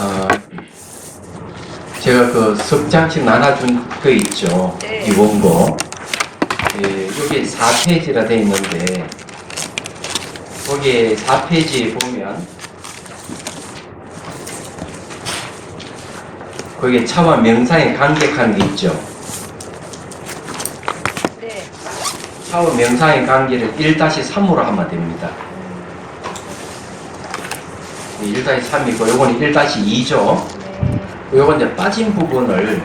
어, 제가 그 석장씩 나눠준 거 있죠. 네. 이 원고. 예, 여기 4페이지라 되어 있는데, 거기에 4페이지에 보면, 거기에 차와 명상에 간격하는 게 있죠. 네. 차와 명상의 관계를 1-3으로 하면 됩니다. 1-3이고, 요거는 1-2죠. 네. 요건 이제 빠진 부분을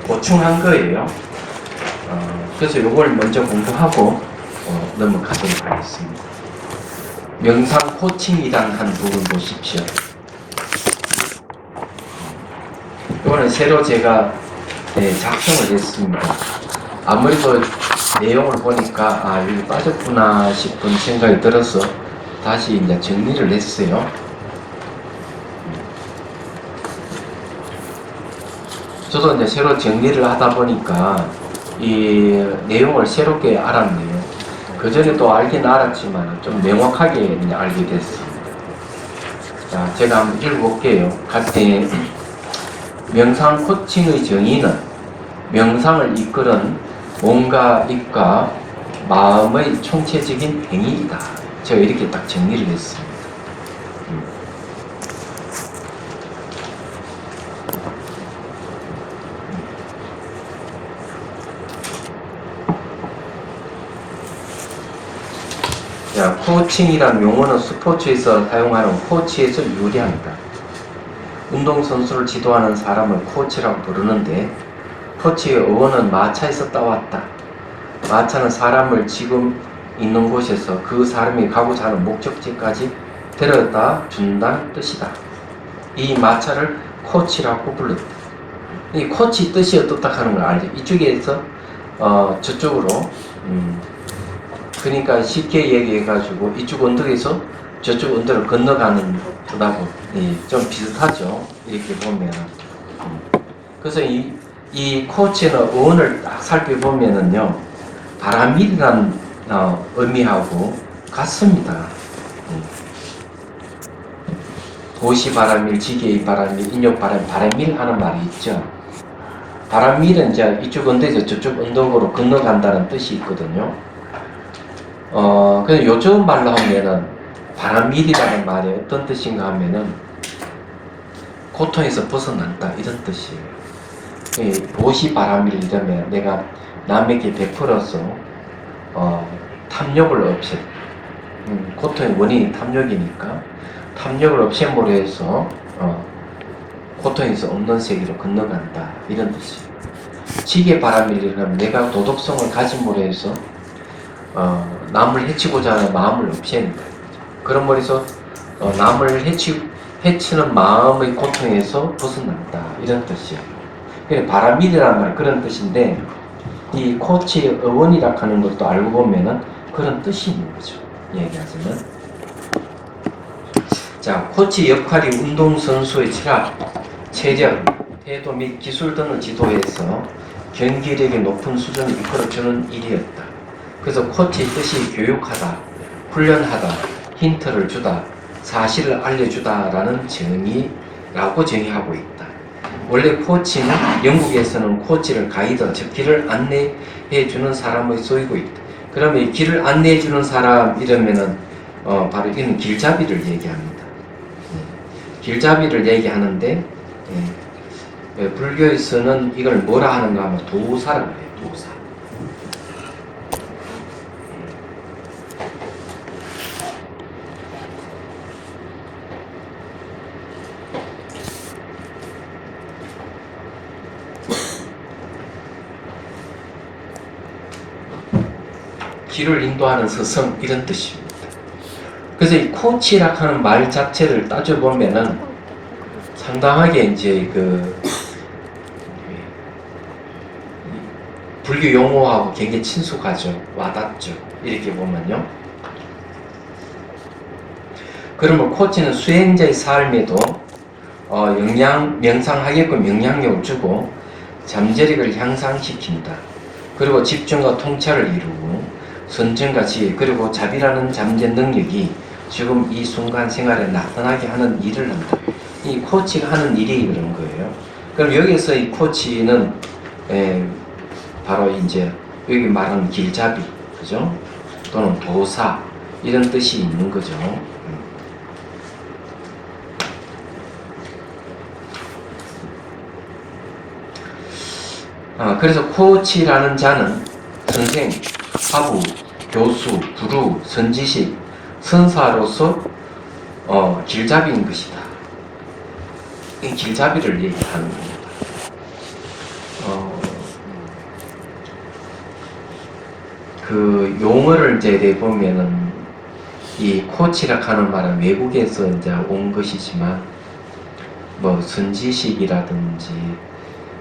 보충한 거예요. 그래서 요걸 먼저 공부하고 넘어가도록 하겠습니다. 명상 코칭 2단 한 부분 보십시오. 요거는 새로 제가 작성을 했습니다. 아무래도 내용을 보니까 여기 빠졌구나 싶은 생각이 들어서 다시 이제 정리를 했어요. 저도 이제 새로 정리를 하다 보니까 이 내용을 새롭게 알았네요. 그 전에도 알긴 알았지만 좀 명확하게 이제 알게 됐습니다. 자, 제가 한번 읽어볼게요. 같이 명상 코칭의 정의는 명상을 이끄는 몸과 입과 마음의 총체적인 행위이다. 제가 이렇게 딱 정리를 했습니다. 자, 코칭이란 용어는 스포츠에서 사용하는 코치에서 유래합니다. 운동선수를 지도하는 사람을 코치라고 부르는데, 코치의 어원은 마차에서 따왔다. 마차는 사람을 지금 있는 곳에서 그 사람이 가고자 하는 목적지까지 데려다 준다는 뜻이다. 이 마차를 코치라고 불렀다. 이 코치 뜻이 어떻다 하는 걸 알죠? 이쪽에서 저쪽으로 그러니까 쉽게 얘기해가지고 이쪽 언덕에서 저쪽 언덕을 건너가는 거라고 좀 비슷하죠. 이렇게 보면. 그래서 이 코치의 어원을 딱 살펴보면은요, 바람일이라는 의미하고 같습니다. 도시 바람일, 지게의 바람일, 인력 바람일 하는 말이 있죠. 바람일은 이제 이쪽 언덕에서 저쪽 언덕으로 건너간다는 뜻이 있거든요. 그래서 요즘 말로 하면은 바람일이라는 말이 어떤 뜻인가 하면은 고통에서 벗어난다 이런 뜻이에요. 도시 바람일 이러면 내가 남에게 베풀어서 탐욕을 없애. 고통의 원인이 탐욕이니까 탐욕을 없앰으로 해서 고통에서 없는 세계로 건너간다 이런 뜻이에요. 지게 바람일이라면 내가 도덕성을 가짐으로 해서 남을 해치고자 하는 마음을 없앤다. 그런 말에서 남을 해치는 마음의 고통에서 벗어난다 이런 뜻이에요. 바람일이라는 말 그런 뜻인데, 이 코치의 어원이라 하는 것도 알고 보면은 그런 뜻이 있는 거죠. 얘기하자면. 자, 코치 역할이 운동선수의 체력, 체력, 태도 및 기술 등을 지도해서 경기력이 높은 수준을 이끌어주는 일이었다. 그래서 코치의 뜻이 교육하다, 훈련하다, 힌트를 주다, 사실을 알려주다 라는 정의라고 정의하고 있다. 원래 코치는 영국에서는 코치를 가이드, 즉 길을 안내해주는 사람의 소유고 있다. 그러면 이 길을 안내해주는 사람 이러면은 바로 이는 길잡이를 얘기합니다. 길잡이를 얘기하는데, 불교에서는 이걸 뭐라 하는가 하면 도사라고 해요. 도사. 길을 인도하는 스승 이런 뜻입니다. 그래서 이 코치라 하는 말 자체를 따져보면은 상당하게 이제 불교 용어하고 굉장히 친숙하죠. 와닿죠. 이렇게 보면요. 그러면 코치는 수행자의 삶에도 명상하게끔 영향력을 주고 잠재력을 향상시킨다. 그리고 집중과 통찰을 이루고 선정과 지혜 그리고 자비라는 잠재 능력이 지금 이 순간 생활에 나타나게 하는 일을 한다. 이 코치가 하는 일이 그런 거예요. 그럼 여기서 이 코치는 바로 이제 여기 말하는 길잡이, 그죠? 또는 도사 이런 뜻이 있는 거죠. 그래서 코치라는 자는 선생, 사부, 교수, 구루, 선지식, 선사로서 길잡이인 것이다. 이 길잡이를 얘기하는 겁니다. 그 용어를 이제 내보면은 이 코치라 하는 말은 외국에서 이제 온 것이지만 뭐 선지식이라든지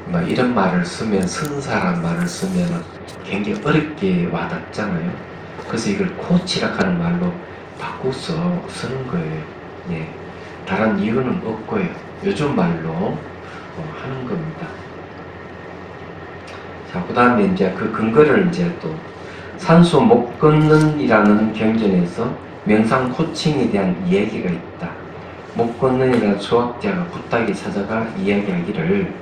뭐 이런 말을 쓰면 선사란 말을 쓰면 굉장히 어렵게 와닿잖아요. 그래서 이걸 코치라 하는 말로 바꿔서 쓰는 거예요. 예. 다른 이유는 없고요. 요즘 말로 하는 겁니다. 자, 그 다음에 이제 그 근거를 이제 또 산수 못 걷는이라는 경전에서 명상 코칭에 대한 이야기가 있다. 못 걷는이라는 수학자가 부탁이 찾아가 이야기하기를,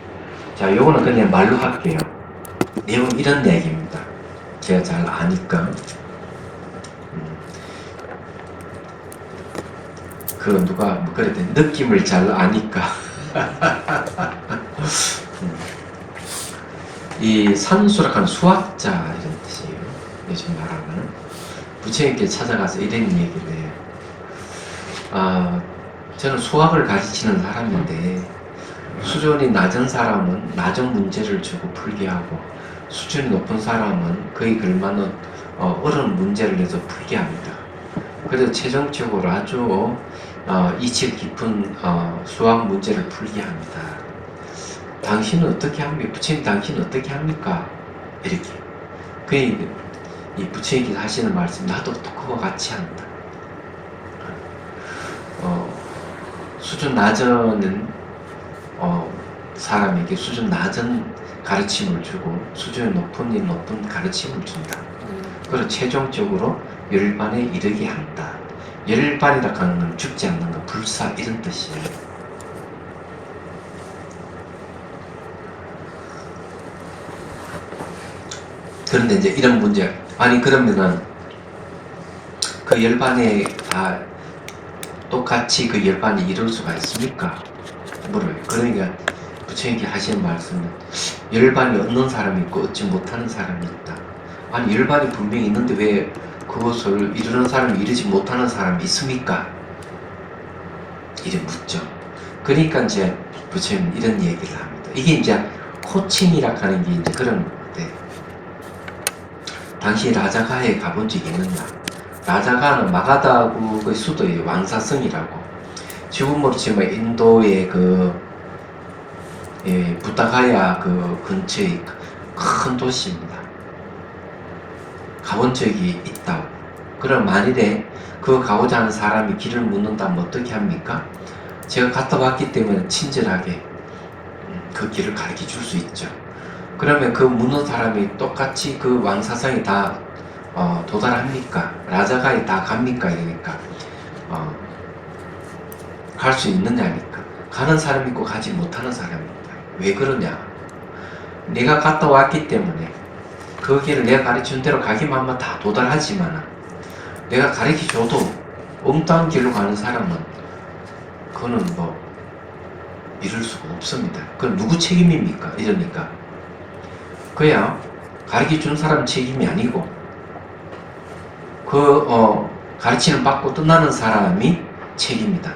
자, 요거는 그냥 말로 할게요. 내용 이런 이야기입니다. 제가 잘 아니까. 그 누가 뭐 그랬대, 느낌을 잘 아니까. 이 산수락한 수학자 이런 뜻이에요. 요즘 말하면 부처님께 찾아가서 이런 얘기를 해요. 저는 수학을 가르치는 사람인데 수준이 낮은 사람은 낮은 문제를 주고 풀게 하고 수준이 높은 사람은 그에 걸맞는 어려운 문제를 내서 풀게 합니다. 그래서 최종적으로 아주 이치 깊은 수학 문제를 풀게 합니다. 당신은 어떻게 합니까? 부처님 당신은 어떻게 합니까? 이렇게. 이 부처님께서 하시는 말씀, 나도 또 그거 같이 한다. 수준 낮은 사람에게 수준 낮은 가르침을 주고 수준이 높은 가르침을 준다. 그리고 최종적으로 열반에 이르게 한다. 열반이라고 하는 건 죽지 않는 거, 불사 이런 뜻이에요. 그런데 이제 이런 문제, 아니 그러면은 그 열반에 다 똑같이 그 열반이 이룰 수가 있습니까? 물어요. 그러니까 부처님께 하시는 말씀은 열반이 얻는 사람이 있고 얻지 못하는 사람이 있다. 아니 열반이 분명히 있는데 왜 그것을 이루는 사람이 이루지 못하는 사람이 있습니까? 이래 묻죠. 그러니까 이제 부처님 이런 얘기를 합니다. 이게 이제 코칭이라 하는 게 이제 그런 건데, 당시 라자가에 가본 적이 있느냐? 라자가는 마가다국의 수도의 왕사성이라고, 지금으로 치면 인도의 부타가야 그 근처의 큰 도시입니다. 가본 적이 있다고. 그럼 만일에 그 가고자 하는 사람이 길을 묻는다면 어떻게 합니까? 제가 갔다 왔기 때문에 친절하게 그 길을 가르쳐 줄 수 있죠. 그러면 그 묻는 사람이 똑같이 그 왕사성이 다 도달합니까? 라자가에 다 갑니까? 이러니까 갈 수 있느냐니까. 가는 사람이 있고 가지 못하는 사람이 있다. 왜 그러냐? 내가 갔다 왔기 때문에 그 길을 내가 가르쳐준 대로 가기만 하면 다 도달하지만, 내가 가르쳐줘도 엉뚱한 길로 가는 사람은 그거는 뭐 이룰 수가 없습니다. 그건 누구 책임입니까? 이러니까 그야 가르쳐준 사람 책임이 아니고 가르치는 받고 떠나는 사람이 책임이다.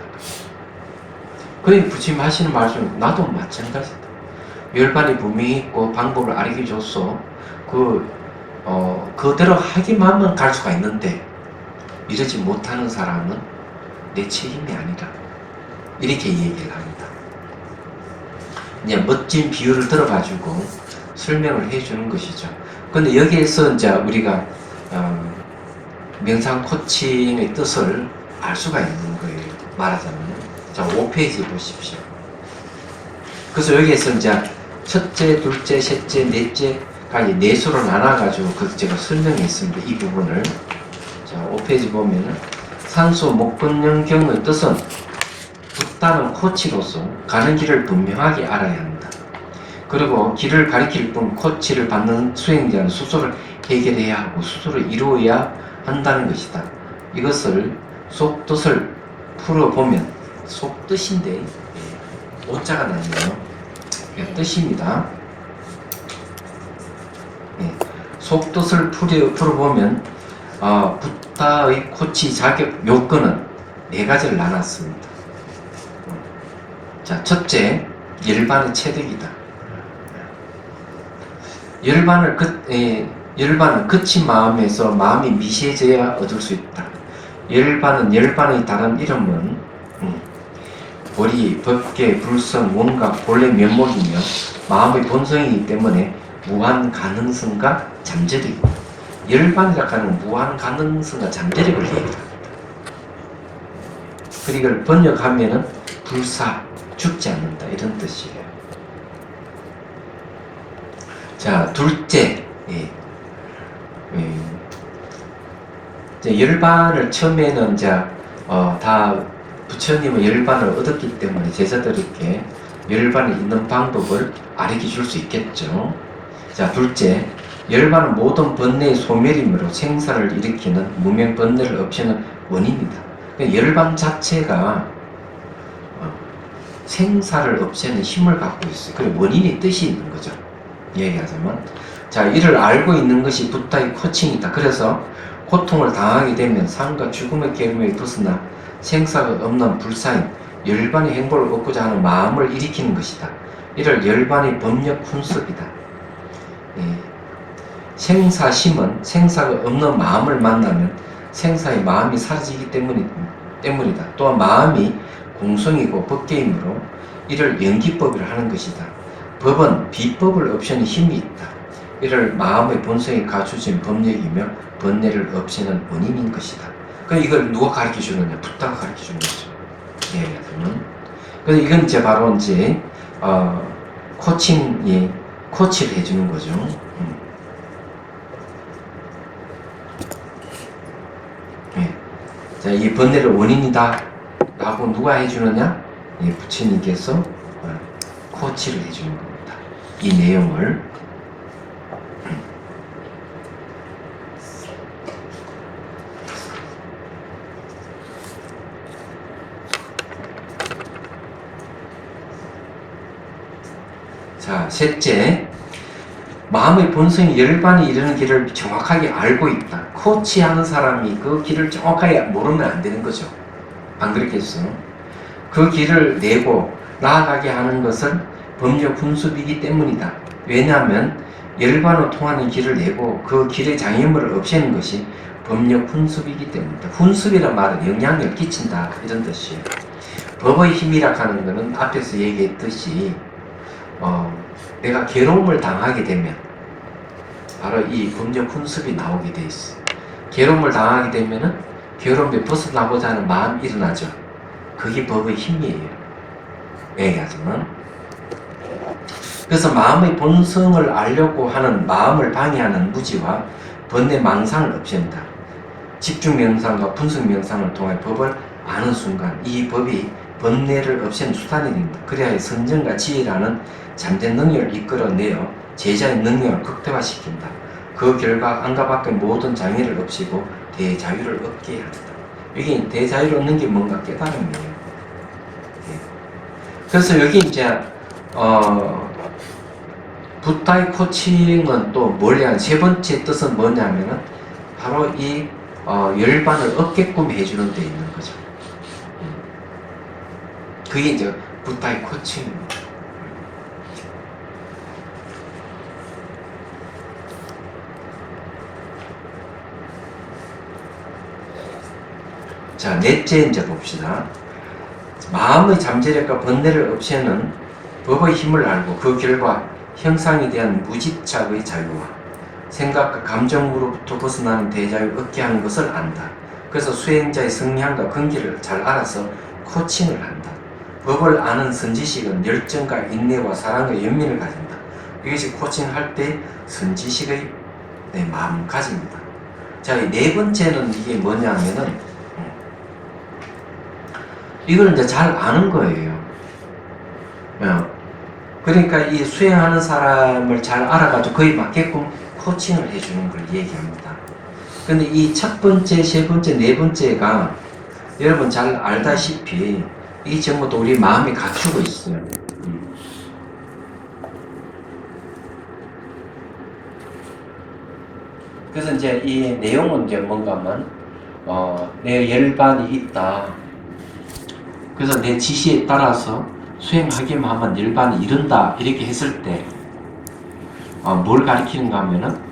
그러니 부처님 하시는 말씀, 나도 마찬가지다. 열반이 분명히 있고 방법을 알려줘서 그대로 하기만 하면 갈 수가 있는데 이러지 못하는 사람은 내 책임이 아니라, 이렇게 얘기를 합니다. 이제 멋진 비유를 들어가지고 설명을 해주는 것이죠. 근데 여기에서 이제 우리가 명상 코칭의 뜻을 알 수가 있는 거예요. 말하자면. 자, 5페이지 보십시오. 그래서 여기에서 이제 첫째, 둘째, 셋째, 넷째까지 네 수로 나눠가지고 제가 설명했습니다. 이 부분을. 자, 5페이지 보면은 산수 목건영경의 뜻은 붓다는 코치로서 가는 길을 분명하게 알아야 한다. 그리고 길을 가리킬 뿐 코치를 받는 수행자는 스스로 해결해야 하고 스스로 이루어야 한다는 것이다. 이것을 속뜻을 풀어보면 속뜻인데 오자가 나네요. 뜻입니다. 속뜻을 풀어보면 붓다의 코치 자격 요건은 4가지를 나눴습니다. 자, 첫째, 열반의 체득이다. 열반은 그친 마음에서 마음이 미세해져야 얻을 수 있다. 열반의 다른 이름은 보리, 법계, 불성, 원각, 본래 면목이며 마음의 본성이기 때문에 무한 가능성과 잠재력이다. 열반이라고 하는 무한 가능성과 잠재력을 얘기합니다. 그리고 이걸 번역하면은 불사, 죽지 않는다 이런 뜻이에요. 자, 둘째, 이제 열반을 처음에는 다 부처님은 열반을 얻었기 때문에 제자들에게 열반을 있는 방법을 가르쳐 줄 수 있겠죠. 자, 둘째, 열반은 모든 번뇌의 소멸이므로 생사를 일으키는 무명 번뇌를 없애는 원인이다. 열반 자체가 생사를 없애는 힘을 갖고 있어요. 그리고 원인이 뜻이 있는 거죠. 얘기하자면, 자, 이를 알고 있는 것이 붓다의 코칭이다. 그래서 고통을 당하게 되면 삶과 죽음의 계름에 벗어나 생사가 없는 불사인 열반의 행보를 얻고자 하는 마음을 일으키는 것이다. 이를 열반의 법력 훈습이다. 생사심은 생사가 없는 마음을 만나면 생사의 마음이 사라지기 때문이다. 또한 마음이 공성이고 법계이므로 이를 연기법이라 하는 것이다. 법은 비법을 없애는 힘이 있다. 이를 마음의 본성이 갖추진 법력이며 번뇌를 없애는 원인인 것이다. 그럼 이걸 누가 가르쳐 주느냐? 붓다가 가르쳐 주는 거죠. 그래서 이건 이제 바로 이제 코치를 해주는 거죠. 자, 이 번뇌를 원인이다 라고 누가 해주느냐? 부처님께서 코치를 해주는 겁니다. 이 내용을. 자, 셋째, 마음의 본성이 열반이 이르는 길을 정확하게 알고 있다. 코치하는 사람이 그 길을 정확하게 모르면 안 되는 거죠. 안 그렇겠어? 그 길을 내고 나아가게 하는 것은 법력 훈습이기 때문이다. 왜냐하면 열반으로 통하는 길을 내고 그 길의 장애물을 없애는 것이 법력 훈습이기 때문이다. 훈습이란 말은 영향력을 끼친다 이런 뜻이에요. 법의 힘이라 하는 것은 앞에서 얘기했듯이 내가 괴로움을 당하게 되면 바로 이 법력 훈습이 나오게 돼 있어. 괴로움을 당하게 되면은 괴로움에 벗어나고자 하는 마음이 일어나죠. 그게 법의 힘이에요. 얘기하자면. 그래서 마음의 본성을 알려고 하는 마음을 방해하는 무지와 번뇌 망상을 없앤다. 집중 명상과 분석 명상을 통해 법을 아는 순간 이 법이 번뇌를 없애는 수단이 됩니다. 그래야 선정과 지혜라는 잠재 능력을 이끌어내어 제자의 능력을 극대화시킨다. 그 결과 안과 밖의 모든 장애를 없애고 대자유를 얻게 한다. 여기 대자유를 얻는 게 뭔가 깨달음이에요. 그래서 여기 이제 붓다의 코칭은 또 뭐냐, 세 번째 뜻은 뭐냐면은 바로 이 열반을 얻게끔 해주는 데 있는 거죠. 그게 이제 붓다의 코칭입니다. 자, 넷째 이제 봅시다. 마음의 잠재력과 번뇌를 없애는 법의 힘을 알고 그 결과 형상에 대한 무집착의 자유와 생각과 감정으로부터 벗어나는 대자유를 얻게 하는 것을 안다. 그래서 수행자의 성향과 근기를 잘 알아서 코칭을 한다. 법을 아는 선지식은 열정과 인내와 사랑과 연민을 가진다. 이것이 코칭할 때 선지식의 마음가짐입니다. 자, 이 네 번째는 이게 뭐냐면은 이걸 이제 잘 아는 거예요. 그러니까 이 수행하는 사람을 잘 알아가지고 그에 맞게끔 코칭을 해주는 걸 얘기합니다. 근데 이 첫 번째, 세 번째, 네 번째가 여러분 잘 알다시피 이 전부 다 우리 마음이 갖추고 있어요. 그래서 이제 이 내용은 이제 뭔가 하면 내 열반이 있다. 그래서 내 지시에 따라서 수행하기만 하면 열반이 이른다. 이렇게 했을 때 뭘 가리키는가 하면은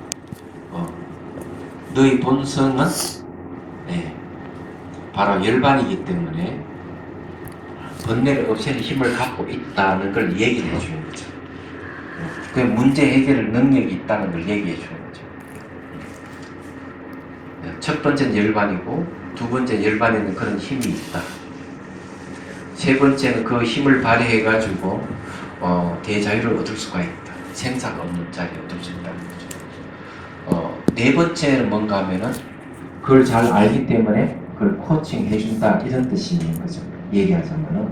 너의 본성은 바로 열반이기 때문에 번뇌를 없애는 힘을 갖고 있다는 걸 얘기를 해주는 거죠. 그 문제 해결 능력이 있다는 걸 얘기해 주는 거죠. 첫 번째는 열반이고 두 번째 열반에는 그런 힘이 있다. 세 번째는 그 힘을 발휘해 가지고 대자유를 얻을 수가 있다. 생사가 없는 자리에 얻을 수 있다는 거죠. 네 번째는 뭔가 하면은 그걸 잘 알기 때문에 그걸 코칭해 준다 이런 뜻이 있는 거죠. 얘기하자면은.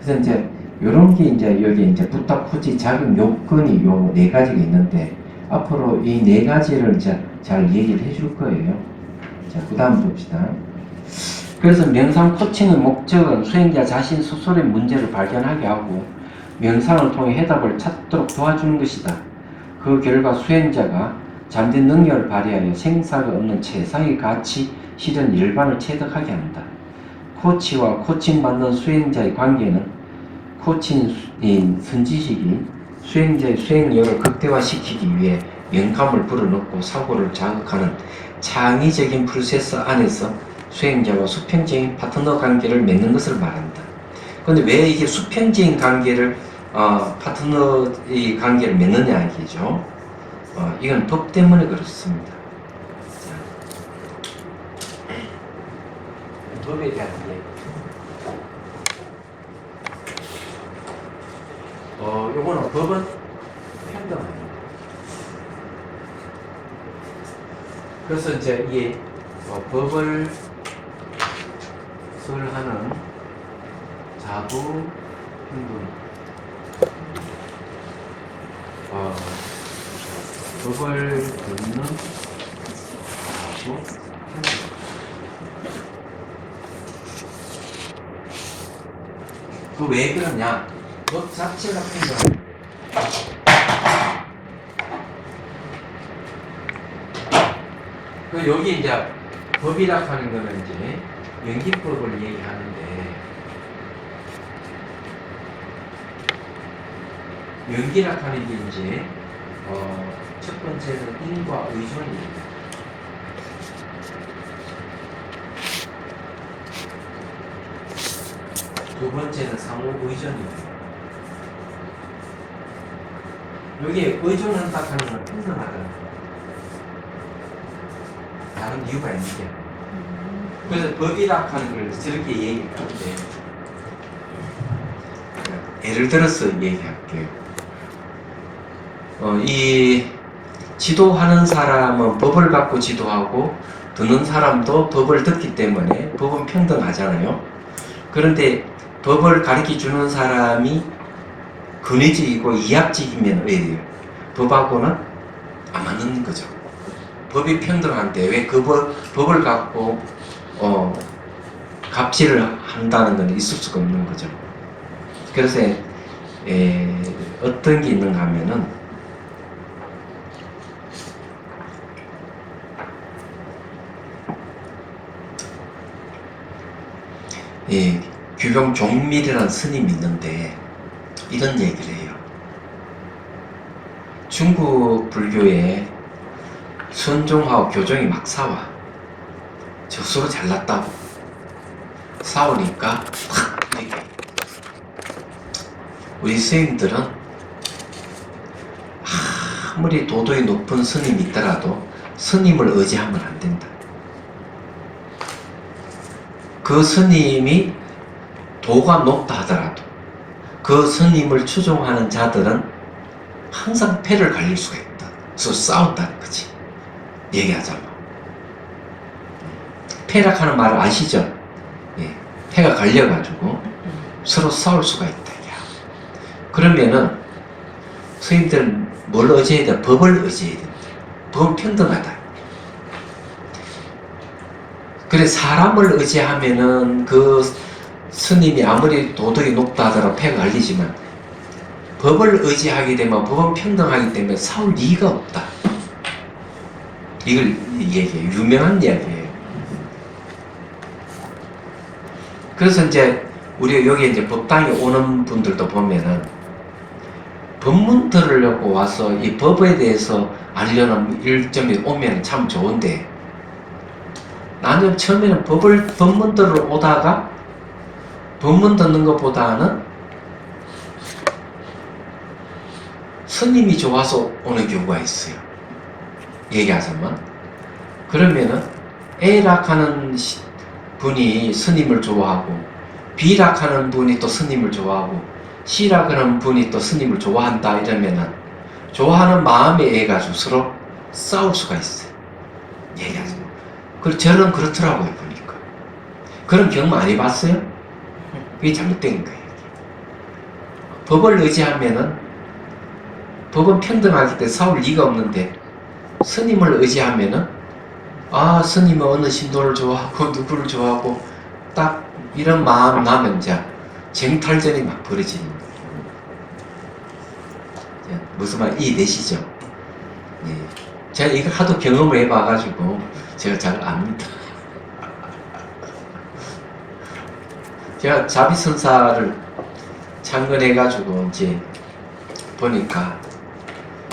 그래서 이제 요런 게 이제 여기 이제 부탁 후지 자격 요건이 요 네 가지가 있는데 앞으로 이 네 가지를 이제 잘 얘기를 해줄 거예요. 자, 그 다음 봅시다. 그래서 명상 코칭의 목적은 수행자 자신 스스로의 문제를 발견하게 하고 명상을 통해 해답을 찾도록 도와주는 것이다. 그 결과 수행자가 잠든 능력을 발휘하여 생사가 없는 최상의 가치, 실현 열반을 체득하게 한다. 코치와 코칭받는 수행자의 관계는 코칭인 선지식이 수행자의 수행력을 극대화시키기 위해 영감을 불어넣고 사고를 자극하는 창의적인 프로세스 안에서 수행자와 수평적인 파트너 관계를 맺는 것을 말한다. 그런데 왜 이게 수평적인 관계를 파트너의 관계를 맺느냐 이게죠. 이건 법 때문에 그렇습니다. 법에 대한 얘기. 요거는 법은 평등합니다. 그래서 이제 이 법을 설하는 자부 행동, 법을 듣는 자부 행동. 그 왜 그러냐? 법 자체가 평등합니다. 그 여기 이제 법이라 하는 거는 이제 연기법을 얘기하는데 연기라 하는 게 이제 첫 번째는 인과 의존입니다. 두 번째는 상호 의존입니다. 여기에 의존한다 하는 건 평등하다는 거예요. 다른 이유가 있는 게. 그래서 법이라 하는 걸 저렇게 얘기하는데 예를 들어서 얘기할게요. 이 지도하는 사람은 법을 갖고 지도하고 듣는 사람도 법을 듣기 때문에 법은 평등하잖아요. 그런데 법을 가르쳐 주는 사람이 근위직이고 이합직이면 왜 법하고는 안 맞는 거죠. 법이 평등한데 왜 그 법을 갖고 갑질을 한다는 건 있을 수가 없는 거죠. 그래서 어떤 게 있는가 하면은 규경 종밀이라는 스님이 있는데 이런 얘기를 해요. 중국 불교에 순종하고 교종이 막 싸워. 적수로 잘났다고 싸우니까 확 이렇게 우리 스님들은 아무리 도도히 높은 스님이 있더라도 스님을 의지하면 안 된다. 그 스님이 도가 높다 하더라도 그 스님을 추종하는 자들은 항상 패를 갈릴 수가 있다. 그래서 싸운다는 거지. 얘기하자면 폐락하는 말을 아시죠? 예, 폐가 갈려가지고 서로 싸울 수가 있다. 그러면은 스님들은 뭘 의지해야 돼? 법을 의지해야 된다. 법은 평등하다. 그래 사람을 의지하면은 그 스님이 아무리 도덕이 높다 하더라도 폐가 갈리지만 법을 의지하게 되면 법은 평등하기 때문에 싸울 리가 없다. 이걸 얘기해요. 유명한 이야기예요. 그래서 이제 우리 여기 이제 법당에 오는 분들도 보면은 법문 들으려고 와서 이 법에 대해서 알려는 일점이 오면 참 좋은데 나는 처음에는 법문 들으러 오다가 법문 듣는 것보다는 스님이 좋아서 오는 경우가 있어요. 얘기하자면 그러면은 A락하는 분이 스님을 좋아하고 B락하는 분이 또 스님을 좋아하고 C락하는 분이 또 스님을 좋아한다 이러면은 좋아하는 마음에 의해 가지고 서로 싸울 수가 있어요. 얘기하자면 그리고 저는 그렇더라고요 보니까. 그런 경험 많이 봤어요? 그게 잘못된 거예요. 법을 의지하면은 법은 평등하기 때문에 싸울 리가 없는데 스님을 의지하면은 아 스님은 어느 신도를 좋아하고 누구를 좋아하고 딱 이런 마음 나면 이제 쟁탈전이 막 벌어지는 거예요. 무슨 말 이해되시죠? 예. 제가 이거 하도 경험을 해봐가지고 제가 잘 압니다. 제가 자비선사를 창건해가지고 이제 보니까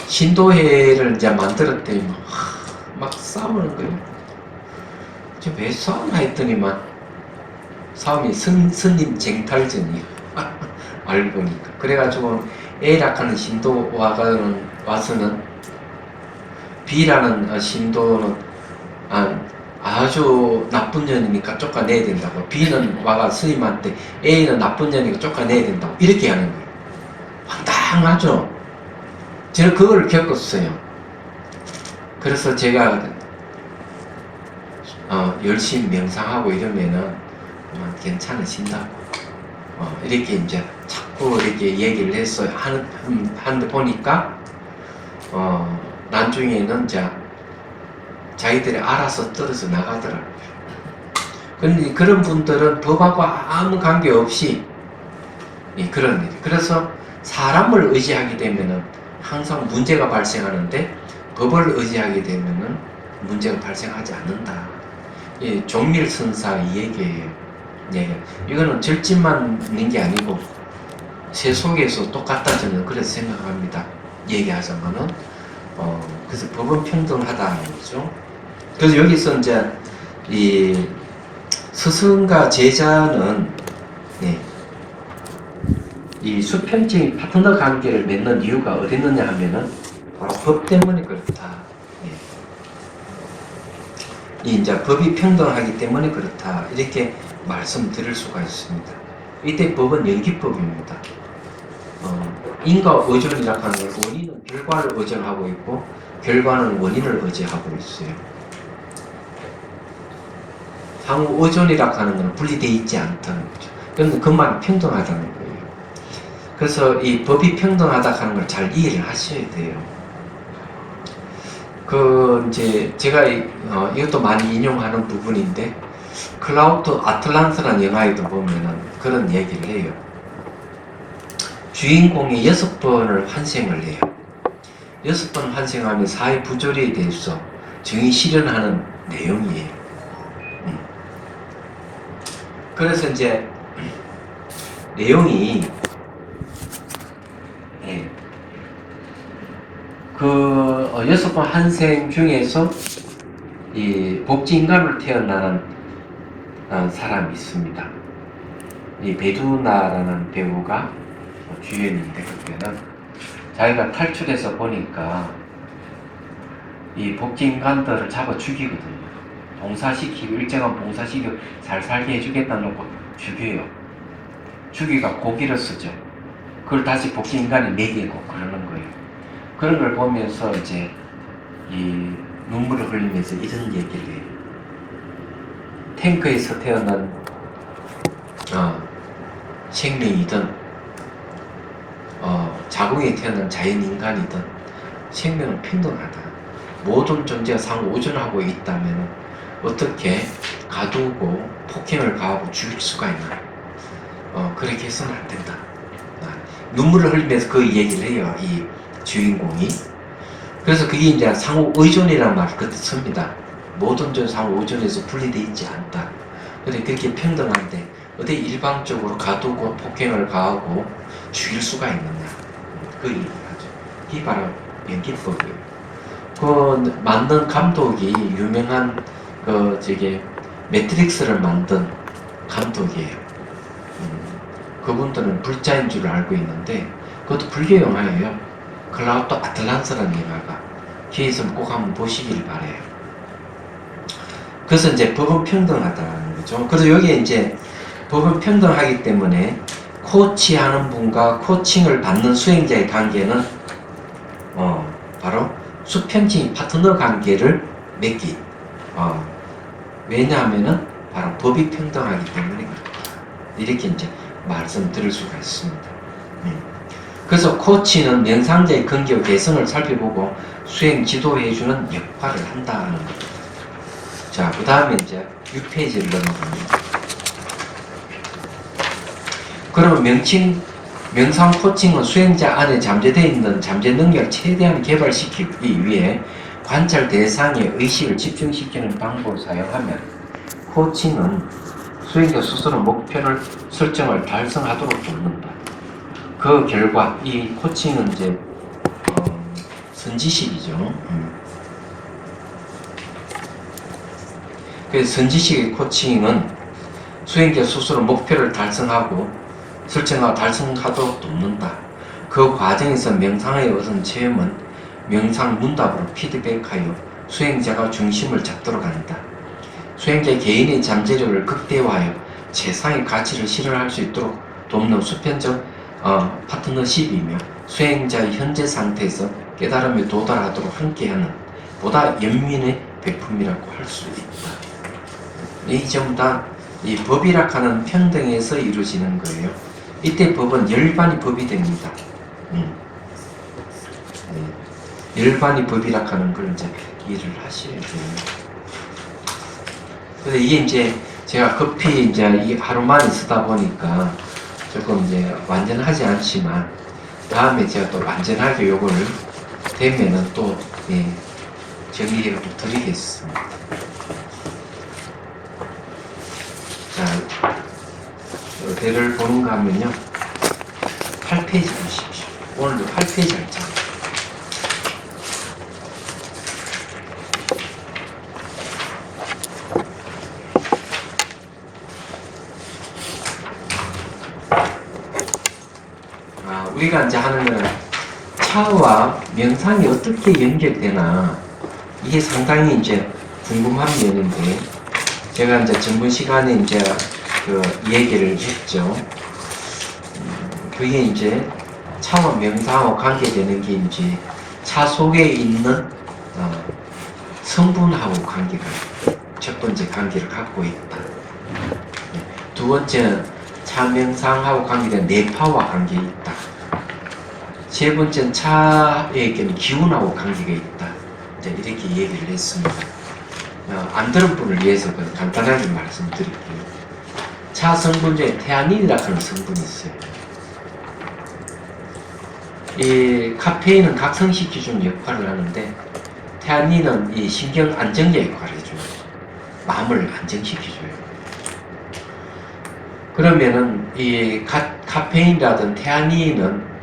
신도회를 이제 만들었더니 막 싸우는 거예요. 왜 싸우나 했더니만 싸움이 스님 쟁탈전이에요. 알고 보니까. 그래가지고 A락하는 신도와서는 B라는 신도는 아주 나쁜 년이니까 쫓아내야 된다고. B는 와가 스님한테 A는 나쁜 년이니까 쫓아내야 된다고. 이렇게 하는 거예요. 황당하죠? 저는 그걸 겪었어요. 그래서 제가 열심히 명상하고 이러면은 괜찮으신다고. 이렇게 이제 자꾸 이렇게 얘기를 해서 하는데 보니까 나중에는 이제 자기들이 알아서 떨어져 나가더라고요. 근데 그런 분들은 법하고 아무 관계 없이 그런 일. 그래서 사람을 의지하게 되면은 항상 문제가 발생하는데 법을 의지하게 되면은 문제가 발생하지 않는다. 종밀선사 이 얘기예요. 예. 이거는 절집만 있는 게 아니고 세속에서 똑같다 저는 그래서 생각합니다. 얘기하자면은 그래서 법은 평등하다는 거죠. 그래서 여기서 이제 이 스승과 제자는 이 수평적인 파트너 관계를 맺는 이유가 어디 있느냐 하면은 바로 법 때문에 그렇다. 이제 법이 평등하기 때문에 그렇다. 이렇게 말씀드릴 수가 있습니다. 이때 법은 연기법입니다. 인과 의존이라고 하는 건 원인은 결과를 의존하고 있고 결과는 원인을 의지하고 있어요. 상호 의존이라고 하는 건 분리되어 있지 않다는 거죠. 그런데 그 말은 평등하다는 거예요. 그래서 이 법이 평등하다 하는 걸 잘 이해를 하셔야 돼요. 이제 제가 이것도 많이 인용하는 부분인데 클라우드 아틀란스라는 영화에도 보면은 그런 얘기를 해요. 주인공이 6번을 환생을 해요. 6번 환생하면 사회 부조리에 대해서 정의 실현하는 내용이에요. 그래서 이제 내용이 그 6번 환생 중에서 이 복지인간으로 태어나는 사람이 있습니다. 이 베두나라는 배우가 주연인데 그때는 자기가 탈출해서 보니까 이 복지인간들을 잡아 죽이거든요. 봉사시키고 일정한 봉사시키고 잘 살게 해주겠다 놓고 죽여요. 죽이가 고기를 쓰죠. 그걸 다시 복지인간이 먹이고 그러는 거예요. 그런 걸 보면서 이제 이 눈물을 흘리면서 이런 얘기를 해요. 탱크에서 태어난 생명이든 자궁에 태어난 자연인간이든 생명은 평등하다. 모든 존재가 상호존하고 있다면 어떻게 가두고 폭행을 가하고 죽일 수가 있나? 그렇게 해서는 안 된다. 눈물을 흘리면서 그 얘기를 해요, 이 주인공이. 그래서 그게 이제 상호의존이라는 말을 그때 씁니다. 모든 존재 상호의존에서 분리되어 있지 않다. 그래, 그렇게 평등한데 어디 일방적으로 가두고 폭행을 가하고 죽일 수가 있느냐? 그 얘기를 하죠. 이게 바로 연기법이에요. 그 만든 감독이 유명한 매트릭스를 만든 감독이에요. 그분들은 불자인 줄 알고 있는데 그것도 불교 영화예요. 클라우드 아틀란스라는 영화가 기회 있으면 꼭 한번 보시길 바래요. 그래서 이제 법은 평등하다는 거죠. 그래서 여기에 이제 법은 평등하기 때문에 코치하는 분과 코칭을 받는 수행자의 관계는 바로 수평적인 파트너 관계를 맺기. 왜냐하면은 바로 법이 평등하기 때문에 이렇게 이제 말씀드릴 수가 있습니다. 그래서 코치는 명상자의 근기와 개성을 살펴보고 수행 지도해주는 역할을 한다는 거죠. 자, 그 다음에 이제 6페이지를 넘어갑니다. 그러면 명상 코칭은 수행자 안에 잠재되어 있는 잠재 능력을 최대한 개발시키기 위해 관찰 대상에 의식을 집중시키는 방법을 사용하면 코칭은 수행자 스스로 목표를 설정을 달성하도록 돕는다. 그 결과 이 코칭은 이제 선지식이죠. 그래서 선지식의 코칭은 수행자 스스로 목표를 설정하고 달성하도록 돕는다. 그 과정에서 명상에 얻은 체험은 명상 문답으로 피드백하여 수행자가 중심을 잡도록 한다. 수행자 개인의 잠재력을 극대화하여 최상의 가치를 실현할 수 있도록 돕는 수평적 파트너십이며 수행자의 현재 상태에서 깨달음에 도달하도록 함께하는 보다 연민의 배품이라고 할 수 있다. 이 전부 다 이 법이라 하는 평등에서 이루어지는 거예요. 이때 법은 열반이 법이 됩니다. 열반이 법이라 하는 걸 이제 이해를 하셔야 돼요. 그래서 이게 이제 제가 급히 이제 이 하루만에 쓰다 보니까 조금 이제 완전하지 않지만 다음에 제가 또 완전하게 요걸 되면은 또 정리해 드리겠습니다. 자, 대를 보는가 하면요. 8페이지 보십시오. 오늘도 8페이지 할자. 우리가 이제 하는 거는 차와 명상이 어떻게 연결되나 이게 상당히 이제 궁금한 면인데 제가 이제 전번 시간에 이제 그 얘기를 했죠. 그게 이제 차와 명상하고 관계되는 게 이제 차 속에 있는 성분하고 관계가 첫 번째 관계를 갖고 있다. 두 번째는 차 명상하고 관계된 뇌파와 관계가 있다. 세 번째는 차의 기운하고 관계가 있다. 이제 이렇게 얘기를 했습니다. 안 들은 분을 위해서 간단하게 말씀드릴게요. 차 성분 중에 테아닌이라는 하는 성분이 있어요. 이 카페인은 각성시켜주는 역할을 하는데 테아닌은 이 신경 안정제 역할을 해줘요. 마음을 안정시켜줘요. 그러면은 이 카페인이라든 테아닌은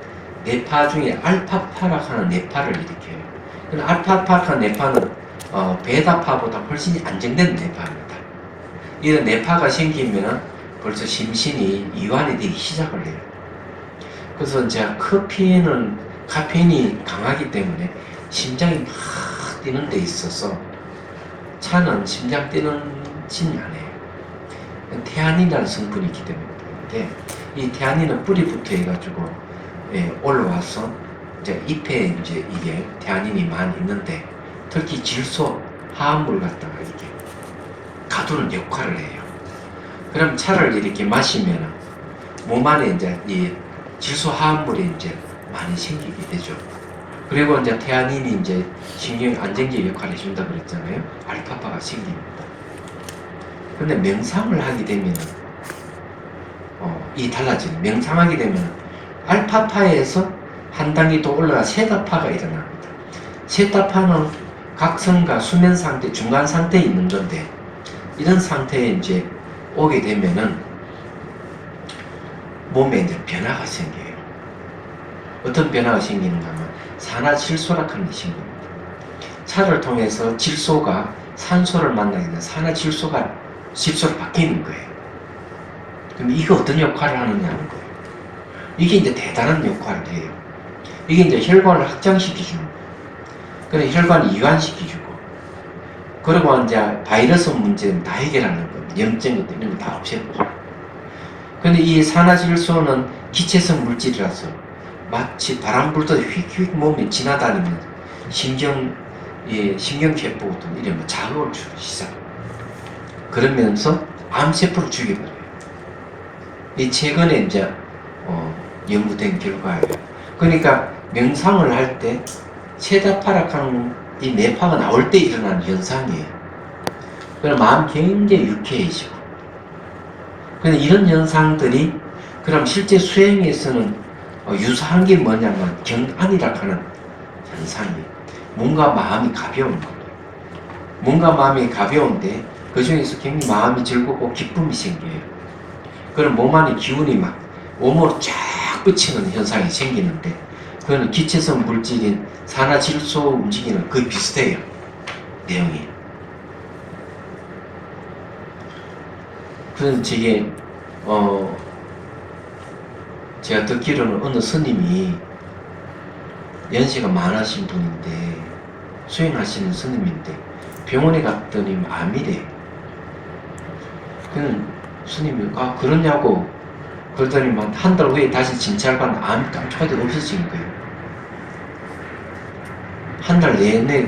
뇌파 중에 알파파라고 하는 뇌파를 일으켜요. 알파파라는 뇌파는 베타파보다 훨씬 안정된 뇌파입니다. 이런 뇌파가 생기면 벌써 심신이 이완이 되기 시작을 해요. 그래서 이제 카페인이 강하기 때문에 심장이 막 뛰는 데 있어서 차는 심장 뛰는지는 않아요. 테아닌이라는 성분이 있기 때문에 이 테아닌은 뿌리부터 해가지고 올라와서 이제 잎에 이제 이게 테아닌이 많이 있는데 특히 질소 화합물 갖다가 이렇게 가두는 역할을 해요. 그럼 차를 이렇게 마시면 몸 안에 이제 이 질소 화합물이 이제 많이 생기게 되죠. 그리고 이제 태아닌이 이제 신경 안정제 역할을 해준다 그랬잖아요. 알파파가 생깁니다. 근데 명상을 하게 되면 이 달라지는 명상하게 되면 알파파에서 한 단계 더 올라가 세타파가 일어납니다. 세타파는 각성과 수면 상태, 중간 상태에 있는 건데 이런 상태에 이제 오게 되면은 몸에 이제 변화가 생겨요. 어떤 변화가 생기는가 하면 산화질소라는 게 생깁니다. 차를 통해서 질소가 산소를 만나게 되면 산화질소가 질소로 바뀌는 거예요. 그럼 이거 어떤 역할을 하느냐는 거예요. 이게 이제 대단한 역할을 해요. 이게 이제 혈관을 확장시켜주는 거예요. 그래 혈관을 이완시켜주고, 그리고 이제 바이러스 문제는 다 해결하는 거예요. 염증 이런 거 다 없애버려요. 근데 이 산화질소는 기체성 물질이라서 마치 바람 불듯 휙휙 몸에 지나다니면 신경세포 등 이런 거 자극을 주기 시작. 그러면서 암세포를 죽여버려요. 이 최근에 이제 연구된 결과예요. 그러니까 명상을 할 때 세타파락하는 이 뇌파가 나올 때 일어나는 현상이에요. 그럼 마음 굉장히 유쾌해지고. 근데 이런 현상들이 그럼 실제 수행에서는 유사한 게 뭐냐면 경안이라고 하는 현상이에요. 뭔가 마음이 가벼운 거예요. 뭔가 마음이 가벼운데 그 중에서 굉장히 마음이 즐겁고 기쁨이 생겨요. 그럼 몸 안에 기운이 막 몸으로 쫙 뻗치는 현상이 생기는데 그거는 기체성 물질인 산화질소 움직이는 거의 비슷해요. 내용이. 그래서 저게 제가 듣기로는 어느 스님이 연세가 많으신 분인데 수행하시는 스님인데 병원에 갔더니 암이래요. 그는 스님이 그러냐고 그러더니만 한 달 후에 다시 진찰관 암이 깜짝하게 없어진 거예요. 한 달 내내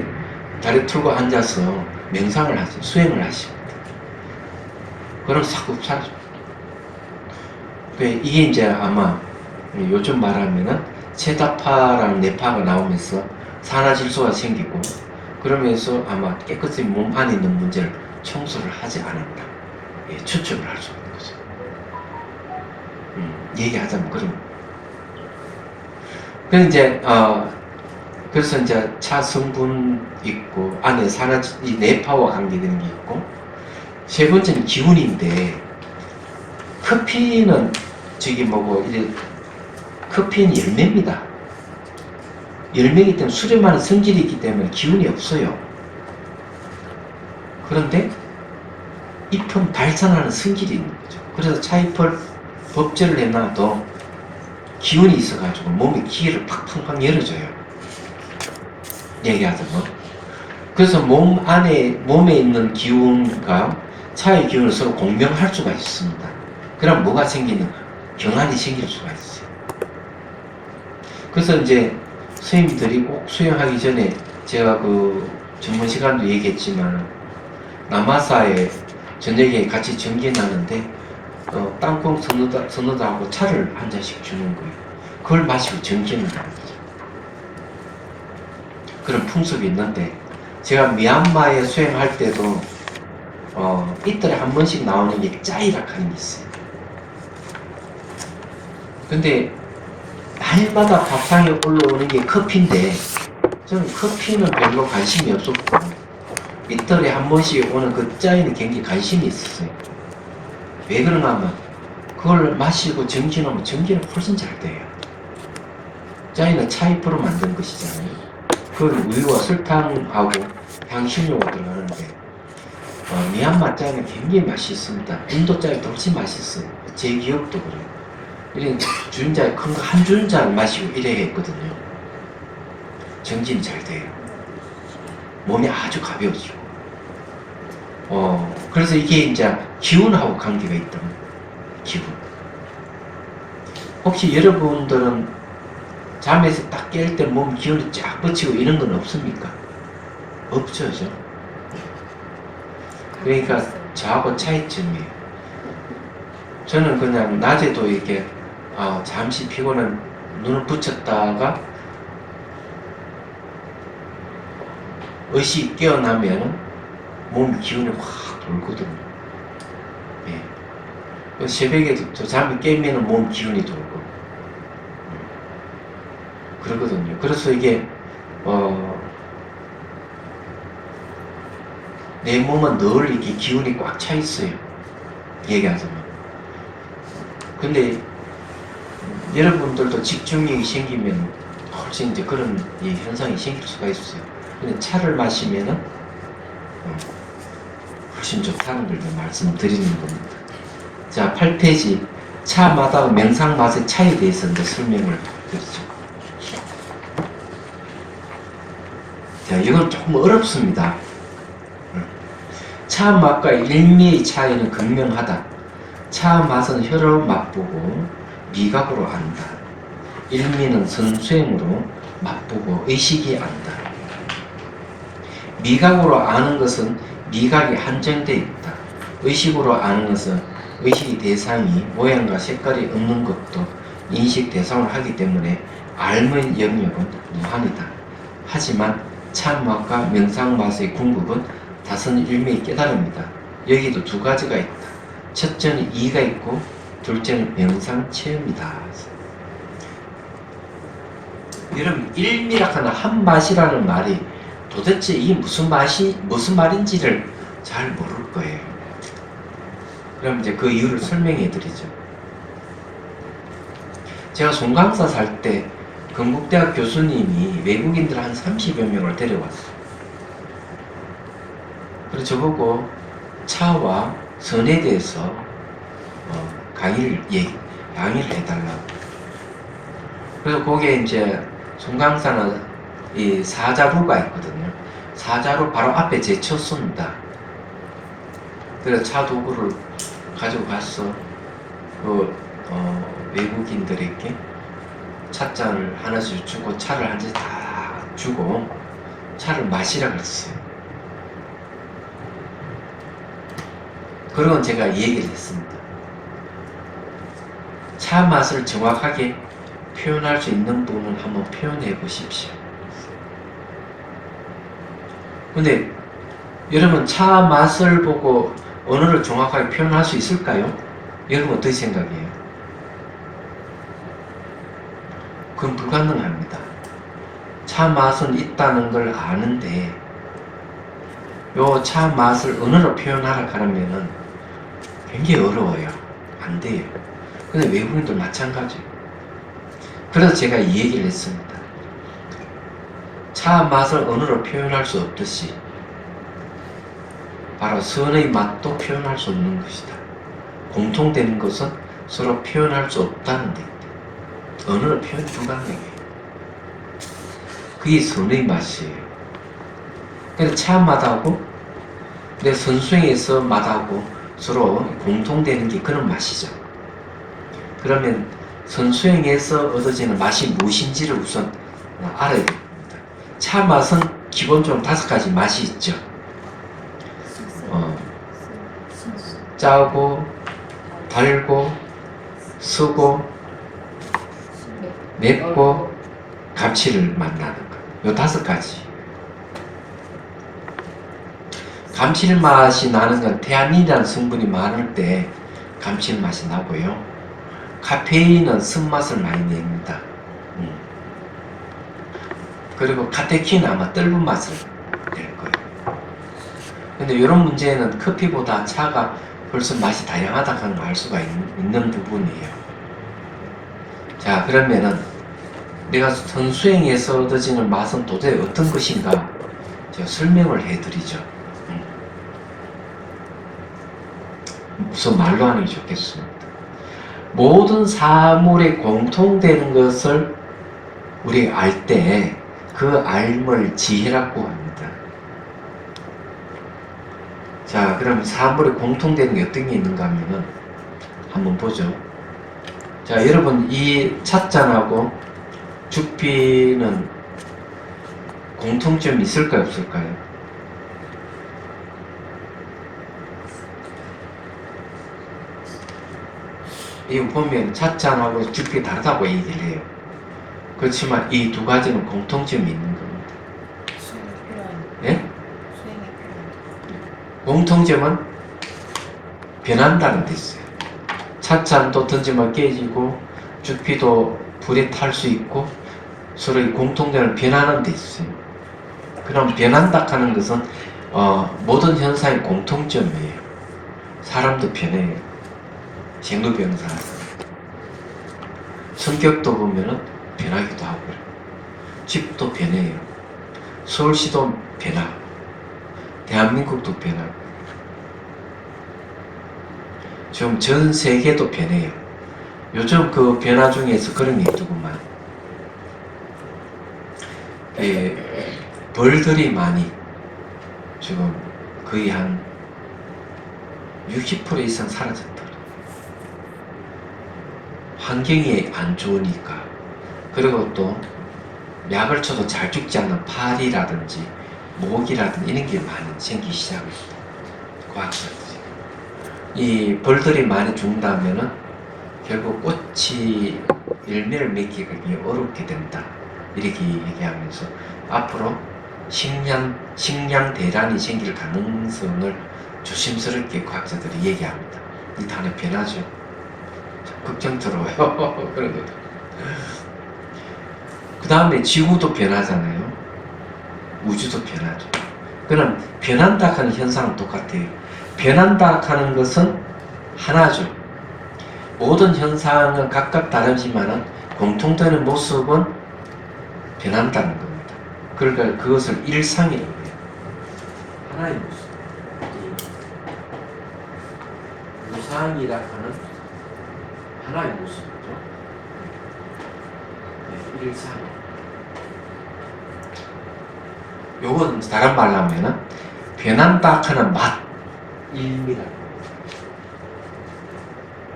다리 틀고 앉아서 명상을 하시, 수행을 하십니다. 그럼 싹 사라져. 이게 이제 아마 요즘 말하면은 세타파랑 뇌파가 나오면서 산화질소가 생기고 그러면서 아마 깨끗이 몸 안에 있는 문제를 청소를 하지 않았다. 예, 추측을 할 수 있는 거죠. 얘기하자면 그런. 그래서 이제 차 성분 있고 안에 이 뇌파와 관계되는 게 있고 세 번째는 기운인데 커피는 커피는 열매입니다. 열매이기 때문에 수렴하는 성질이 있기 때문에 기운이 없어요. 그런데 잎은 발산하는 성질이 있는 거죠. 그래서 차잎을 법절을 해놔도 기운이 있어가지고 몸의 기회를 팍팍팍 열어줘요. 얘기하자면. 그래서 몸에 있는 기운과 차의 기운을 서로 공명할 수가 있습니다. 그럼 뭐가 생기는? 경안이 생길 수가 있어요. 그래서 이제 선생님들이 꼭 수행하기 전에 제가 전문 시간도 얘기했지만 남아사에 저녁에 같이 정진하는데 땅콩 서너다하고 차를 한 잔씩 주는 거예요. 그걸 마시고 정진을 하는 거죠. 그런 풍습이 있는데 제가 미얀마에 수행할 때도 이틀에 한 번씩 나오는 게 짜이라고 하는 게 있어요. 근데 날마다 밥상에 올라오는 게 커피인데 저는 커피는 별로 관심이 없었고 이틀에 한 번씩 오는 그 짜이는 굉장히 관심이 있었어요. 왜 그런가 하면 그걸 마시고 정진하면 정진은 훨씬 잘 돼요. 짜이는 차잎으로 만든 것이잖아요. 그건 우유와 설탕하고 향신료가 들어가는데 미얀마 짜이는 굉장히 맛이 있습니다. 인도 짜이도 훨씬 맛있어요. 제 기억도 그래요. 이런 주인자에 큰 거 한 주인자 마시고 이래 했거든요. 정진이 잘 돼요. 몸이 아주 가벼워지고. 그래서 이게 이제 기운하고 관계가 있다. 기운. 혹시 여러분들은 잠에서 딱 깰 때 몸 기운이 쫙 뻗치고 이런 건 없습니까? 없죠, 그죠? 그러니까 저하고 차이점이에요. 저는 그냥 낮에도 이렇게 잠시 피곤한 눈을 붙였다가 의식 깨어나면 몸 기운이 확 돌거든요. 예. 새벽에 저 잠이 깨면 몸 기운이 돌고 그러거든요. 그래서 이게 내 몸은 늘 이렇게 기운이 꽉 차 있어요. 얘기하자면. 근데 여러분들도 집중력이 생기면 훨씬 이제 그런 현상이 생길 수가 있어요. 근데 차를 마시면은 훨씬 좋다는 걸 말씀드리는 겁니다. 자, 8페이지 차마다 명상 맛의 차이에 대해서 이제 설명을 드리죠. 자, 이건 조금 어렵습니다. 차 맛과 일미의 차이는 극명하다. 차 맛은 혀로 맛보고 미각으로 안다. 일미는 선수행으로 맛보고 의식이 안다. 미각으로 아는 것은 미각이 한정되어 있다. 의식으로 아는 것은 의식의 대상이 모양과 색깔이 없는 것도 인식 대상을 하기 때문에 알의 영역은 무한이다. 하지만 참맛과 명상맛의 궁극은 다선 일미의 깨달음이다. 여기도 두 가지가 있다. 첫째는 이가 있고 둘째는 명상 체험이다. 여러분, 일미라 하는 한 맛이라는 말이 도대체 이게 무슨 말인지를 잘 모를 거예요. 그럼 이제 그 이유를 설명해 드리죠. 제가 송강사 살 때 건국대학 교수님이 외국인들 한 30여 명을 데려왔어요. 그래서 저보고 차와 선에 대해서 강의를 해달라고. 그래서 거기에 이제 송강사는 이 사자루가 있거든요. 사자루 바로 앞에 제쳤습니다. 그래서 차 도구를 가지고 가서 외국인들에게 찻잔을 하나씩 주고 차를 한 잔 다 주고 차를 마시라 그랬어요. 그런 제가 얘기를 했습니다. 차 맛을 정확하게 표현할 수 있는 분은 한번 표현해 보십시오. 근데 여러분, 차 맛을 보고 언어를 정확하게 표현할 수 있을까요? 여러분 어떻게 생각해요? 그건 불가능합니다. 차 맛은 있다는 걸 아는데 요 차 맛을 언어로 표현하라 하면은 굉장히 어려워요. 안 돼요. 근데 외국인도 마찬가지예요. 그래서 제가 이 얘기를 했습니다. 차 맛을 언어로 표현할 수 없듯이 바로 선의 맛도 표현할 수 없는 것이다. 공통되는 것은 서로 표현할 수 없다는 데 언어로 표현 불가능해요. 그게 선의 맛이에요. 그래서 차 맛하고 내 선수행에서 맛하고 서로 공통되는 게 그런 맛이죠. 그러면 선수행에서 얻어지는 맛이 무엇인지를 우선 알아야 됩니다. 차 맛은 기본적으로 5가지 맛이 있죠. 짜고, 달고, 쓰고, 맵고, 감칠을 만나는 거. 요 5가지. 감칠맛이 나는 건 태아닌이라는 성분이 많을 때 감칠맛이 나고요. 카페인은 쓴맛을 많이 냅니다. 그리고 카테킨은 아마 떫은 맛을 낼 거예요. 근데 이런 문제는 커피보다 차가 벌써 맛이 다양하다는 걸 알 수가 있는 부분이에요. 자, 그러면은 내가 선수행에서 얻어지는 맛은 도대체 어떤 것인가 제가 설명을 해드리죠. 우선 말로 하는 게 좋겠습니다. 모든 사물에 공통되는 것을 우리 알 때 그 알을 지혜라고 합니다. 자, 그럼 사물에 공통되는 게 어떤 게 있는가 하면은 한번 보죠. 자, 여러분, 이 찻잔하고 죽비는 공통점이 있을까요, 없을까요? 이거 보면 찻잔하고 죽기 다르다고 얘기를 해요. 그렇지만 이 두 가지는 공통점이 있는 겁니다. 수행이 필요한. 예? 수행이 필요한. 공통점은 변한다는 데 있어요. 찻잔도 던지면 깨지고 죽비도 불에 탈 수 있고 서로의 공통점을 변하는 데 있어요. 그럼 변한다 하는 것은 모든 현상의 공통점이에요. 사람도 변해요. 생로병사. 성격도 보면은 변하기도 하고 그래요. 집도 변해요. 서울시도 변하고 대한민국도 변하고 지금 전 세계도 변해요. 요즘 그 변화 중에서 그런 게 있더구만. 벌들이 많이 지금 거의 한 60% 이상 사라졌다. 환경이 안 좋으니까. 그리고 또 약을 쳐도 잘 죽지 않는 파리라든지 모기라든지 이런 게 많이 생기기 시작했다. 과학자들이. 이 벌들이 많이 죽는다면은 결국 꽃이 열매를 맺기가 어렵게 된다. 이렇게 얘기하면서 앞으로 식량 대란이 생길 가능성을 조심스럽게 과학자들이 얘기합니다. 이 단어 변하죠. 걱정스러워요. 그런 것도. 그 다음에 지구도 변하잖아요. 우주도 변하죠. 그럼 변한다 하는 현상은 똑같아요. 변한다 하는 것은 하나죠. 모든 현상은 각각 다르지만 공통되는 모습은 변한다는 겁니다. 그러니까 그것을 일상이라고 해요. 하나의 모습. 무상이라 하는 하나의 모습이죠. 네, 일상. 요건 다른 말로 하면은 변한다 하는 맛, 일미라고.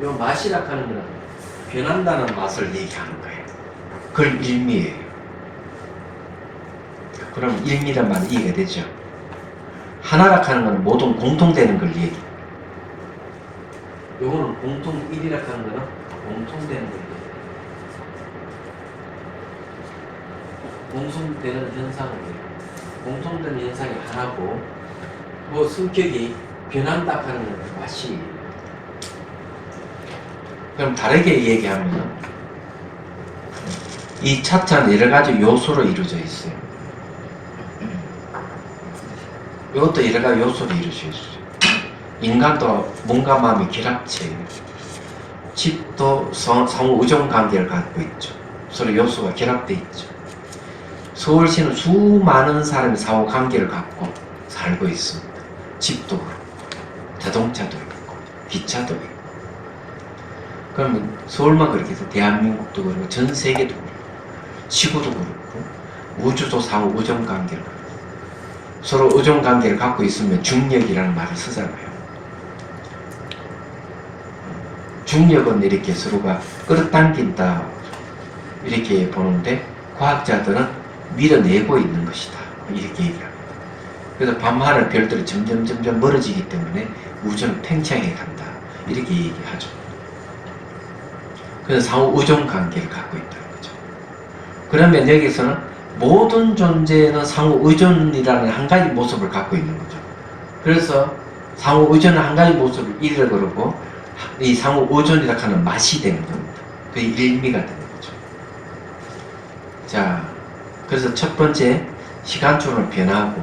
요 맛이라 하는 거는 변한다는 맛을 얘기하는 거예요. 그걸 일미예요. 그럼 일미란 말이 이해가 되죠. 하나라 하는 건 모든 공통되는 걸 얘기해요. 요거는 공통, 일이라 하는 거는 공통되는 걸 얘기해요. 공통되는 현상을 얘기해요. 공통되는 현상이 하나고, 뭐 성격이 변한다 하는 건 맛이. 그럼 다르게 얘기하면 이 찻잔 여러 가지 요소로 이루어져 있어요. 이것도 여러 가지 요소로 이루어져 있어요. 인간도 몸과 마음이 결합체예요. 집도 상호 의존 관계를 갖고 있죠. 서로 요소가 결합되어 있죠. 서울시는 수많은 사람이 상호 관계를 갖고 살고 있습니다. 집도 그렇고, 자동차도 그렇고, 기차도 그렇고. 그러면 서울만 그렇게 해서 대한민국도 그렇고, 전 세계도 그렇고, 지구도 그렇고, 우주도 상호 의존 관계를 갖고, 서로 의존 관계를 갖고 있으면 중력이라는 말을 쓰잖아요. 중력은 이렇게 서로가 끌어당긴다 이렇게 보는데 과학자들은 밀어내고 있는 것이다 이렇게 얘기합니다. 그래서 밤하늘 별들이 점점 멀어지기 때문에 우주는 팽창해 간다 이렇게 얘기하죠. 그래서 상호 의존 관계를 갖고 있다는 거죠. 그러면 여기서는 모든 존재는 상호 의존이라는 한 가지 모습을 갖고 있는 거죠. 그래서 상호 의존은 한 가지 모습을 이래 그러고 이 상호 의존이라 하는 맛이 되는 겁니다. 그 일미가 되는 거죠. 자, 그래서 첫 번째 시간적으로 변하고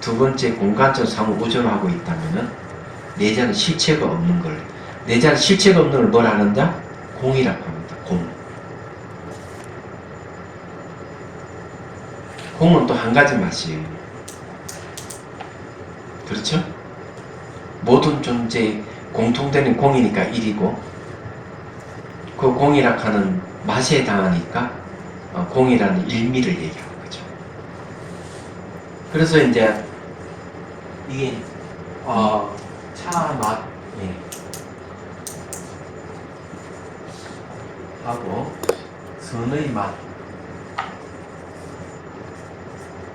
두 번째 공간적으로 상호 의존하고 있다면은 내자는 실체가 없는 걸 내자는 실체가 없는 걸 뭘 하는가? 공이라고 합니다. 공. 공은 또 한 가지 맛이에요. 그렇죠? 모든 존재의 공통되는 공이니까 1이고 그 공이라 하는 맛에 당하니까 공이라는 일미를 얘기하는 거죠. 그래서 이제 이게 차 맛 하고 선의 맛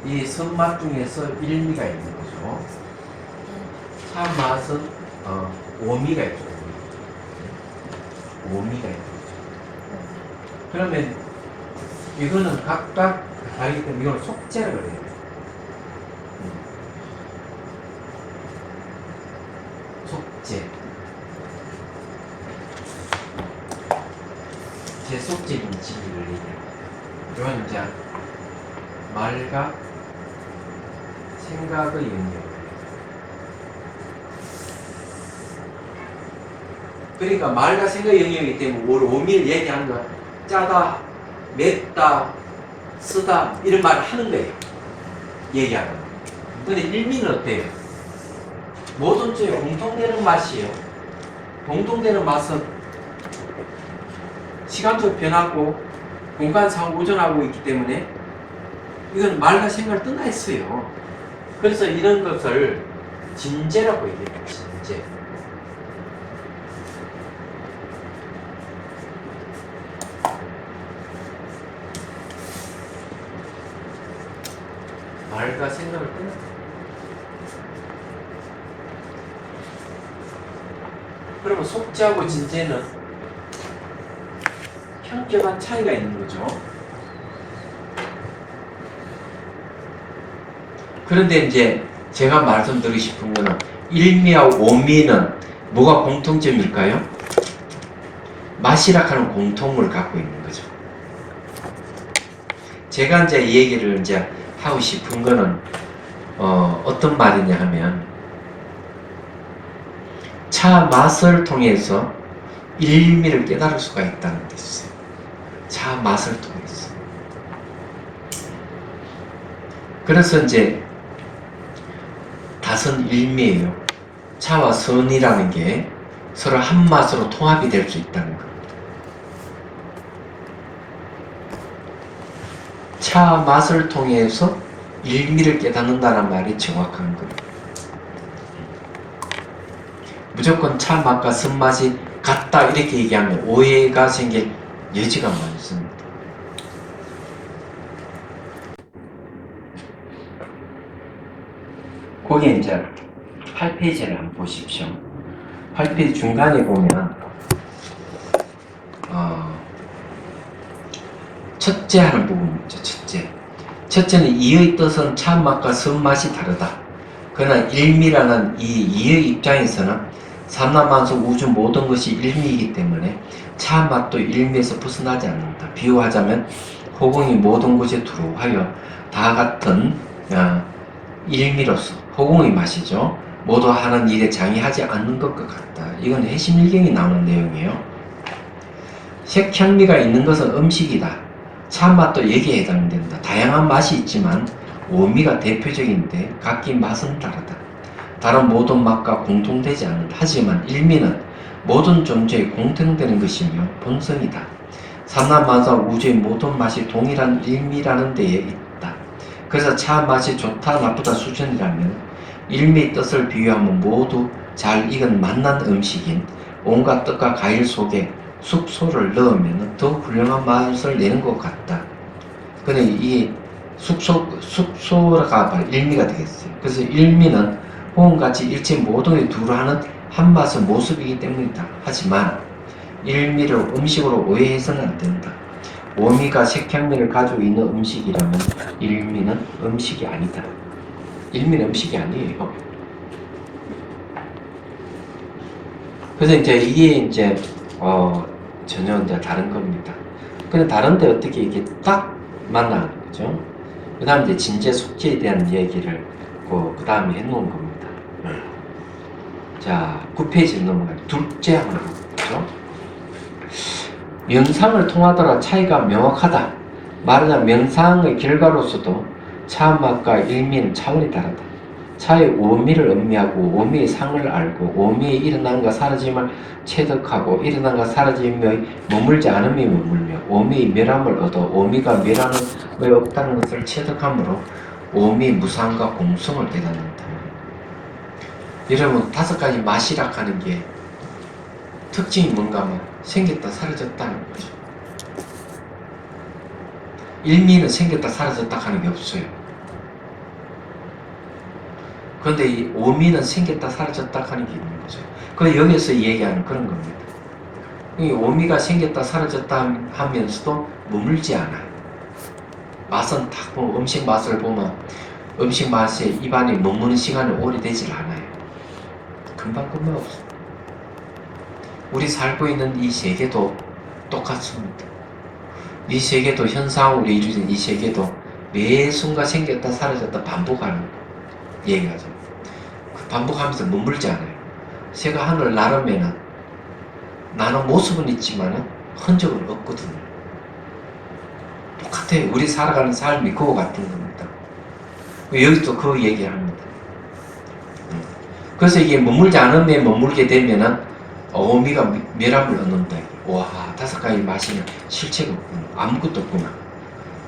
이 선맛 중에서 일미가 있는 거죠. 차 맛은 오미가 있죠. 오미가 있는 거죠. 그러면 이거는 각각 다르기 때문에 이걸 속죄라고 해요. 속죄. 제속적인 진리를 얘기해요. 이건 이제 말과 생각의 영역. 그러니까 말과 생각의 영역이기 때문에 뭘 오미를 얘기하는 거 짜다, 맵다, 쓰다 이런 말을 하는 거예요. 얘기하는 거. 근데 일미는 어때요? 모든 쪽에 공통되는 맛이에요. 공통되는 맛은 시간적 변하고 공간 상호 우전하고 있기 때문에 이건 말과 생각을 떠나있어요. 그래서 이런 것을 진제라고 얘기해요. 진제. 말과 생각을 떠나. 그러면 속죄하고 진제는 현격한 차이가 있는 거죠. 그런데 이제 제가 말씀드리고 싶은 거는 일미와 오미는 뭐가 공통점일까요? 맛이라 하는 공통을 갖고 있는 거죠. 제가 이제 이 얘기를 이제 하고 싶은 거는 어떤 말이냐 하면 차 맛을 통해서 일미를 깨달을 수가 있다는 게 있어요. 차 맛을 통해서. 그래서 이제 다선 일미예요. 차와 선이라는 게 서로 한 맛으로 통합이 될 수 있다는 겁니다. 차 맛을 통해서 일미를 깨닫는다는 말이 정확한 겁니다. 무조건 차 맛과 선맛이 같다 이렇게 얘기하면 오해가 생길 여지가 많습니다. 거기에 이제 8페이지를 한번 보십시오. 8페이지 중간에 보면 첫째 하는 부분이 있죠. 첫째는 이의 뜻은 참맛과 선맛이 다르다. 그러나 일미라는 이 이의 입장에서는 삼라만수 우주 모든 것이 일미이기 때문에 참맛도 일미에서 벗어나지 않는다. 비유하자면 호공이 모든 곳에 들어와여 다 같은 일미로서 호공의 맛이죠. 모두 하는 일에 장애하지 않는 것과 같다. 이건 해심일경이 나오는 내용이에요. 색향미가 있는 것은 음식이다. 참맛도 여기에 해당된다. 다양한 맛이 있지만 오미가 대표적인데 각기 맛은 다르다. 다른 모든 맛과 공통되지 않는다. 하지만 일미는 모든 존재에 공통되는 것이며 본성이다. 삼라만사 우주의 모든 맛이 동일한 일미라는 데에 있다. 그래서 차 맛이 좋다 나쁘다 수준이라면 일미의 뜻을 비유하면 모두 잘 익은 맛난 음식인 온갖 떡과 과일 속에 숙소를 넣으면 더 훌륭한 맛을 내는 것 같다. 근데 이 숙소가 바로 일미가 되겠어요. 그래서 일미는 호응같이 일체 모든에 두루하는 한 맛의 모습이기 때문이다. 하지만 일미를 음식으로 오해해서는 안 된다. 오미가 색향미를 가지고 있는 음식이라면 일미는 음식이 아니다. 일미는 음식이 아니에요. 그래서 이제 이게 이제 전혀 이제 다른 겁니다. 근데 다른데 어떻게 이게 딱 만나는 거죠? 그 다음 이제 진제 속죄에 대한 얘기를 그 다음에 해놓은 겁니다. 자, 9페이지를 넘어가요. 둘째 하나 보죠. 명상을 통하더라 차이가 명확하다. 말하자면 명상의 결과로서도 차맛과 일미는 차원이 다르다. 차의 오미를 음미하고 오미의 상을 알고 오미의 일어남과 사라짐을 체득하고 일어남과 사라짐의 머물지 않음이 머물며 오미의 멸함을 얻어 오미가 멸함이 없다는 것을 체득함으로 오미 무상과 공성을 깨닫는다. 여러분 5가지 맛이라 하는 게 특징이 뭔가 하면 생겼다 사라졌다는 거죠. 일미는 생겼다 사라졌다 하는 게 없어요. 그런데 이 오미는 생겼다 사라졌다 하는 게 있는 거죠. 그 여기서 얘기하는 그런 겁니다. 이 오미가 생겼다 사라졌다 하면서도 머물지 않아요. 맛은 딱 보면 음식 맛을 보면 음식 맛에 입안에 머무는 시간이 오래되질 않아요. 금방 없어. 우리 살고 있는 이 세계도 똑같습니다. 이 세계도 현상으로 이루어진 이 세계도 매 순간 생겼다 사라졌다 반복하는 얘기하죠. 그 반복하면서 머물지 않아요. 새가 하늘 나르면은 나는 모습은 있지만은 흔적은 없거든요. 똑같아요. 우리 살아가는 삶이 그거 같은 겁니다. 여기도 그 얘기를 합니다. 그래서 이게 머물지 않음에 머물게 되면은 어미가 멸함을 얻는다. 와, 5가지 맛이면 실체가 없구나. 아무것도 없구나.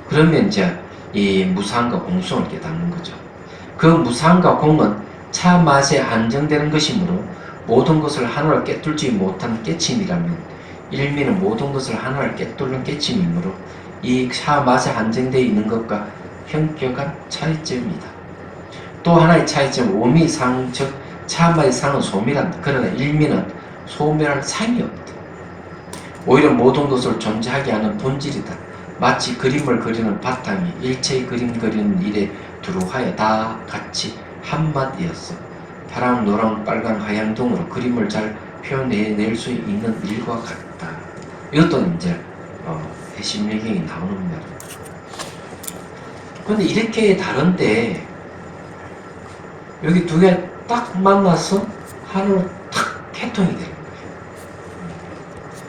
그러면 이제 이 무상과 공성을 깨닫는 거죠. 그 무상과 공은 차 맛에 안정되는 것이므로 모든 것을 하나로 깨뚫지 못한 깨침이라면 일미는 모든 것을 하나로 깨뚫는 깨침이므로 이 차 맛에 안정되어 있는 것과 현격한 차이점이다. 또 하나의 차이점, 오미상, 즉 차 맛의 상은 소멸한다. 그러나 일미는 소멸할 상이 없다. 오히려 모든 것을 존재하게 하는 본질이다. 마치 그림을 그리는 바탕이 일체의 그림 그리는 일에 두루하여 다 같이 한맛이었어. 파랑, 노랑, 빨강, 하양 등으로 그림을 잘 표현해낼 수 있는 일과 같다. 이것도 이제 해심예경이 나오는 말이에요. 그런데 이렇게 다른데 여기 두 개 딱 만나서 하나로 탁 개통이 되는 거예요.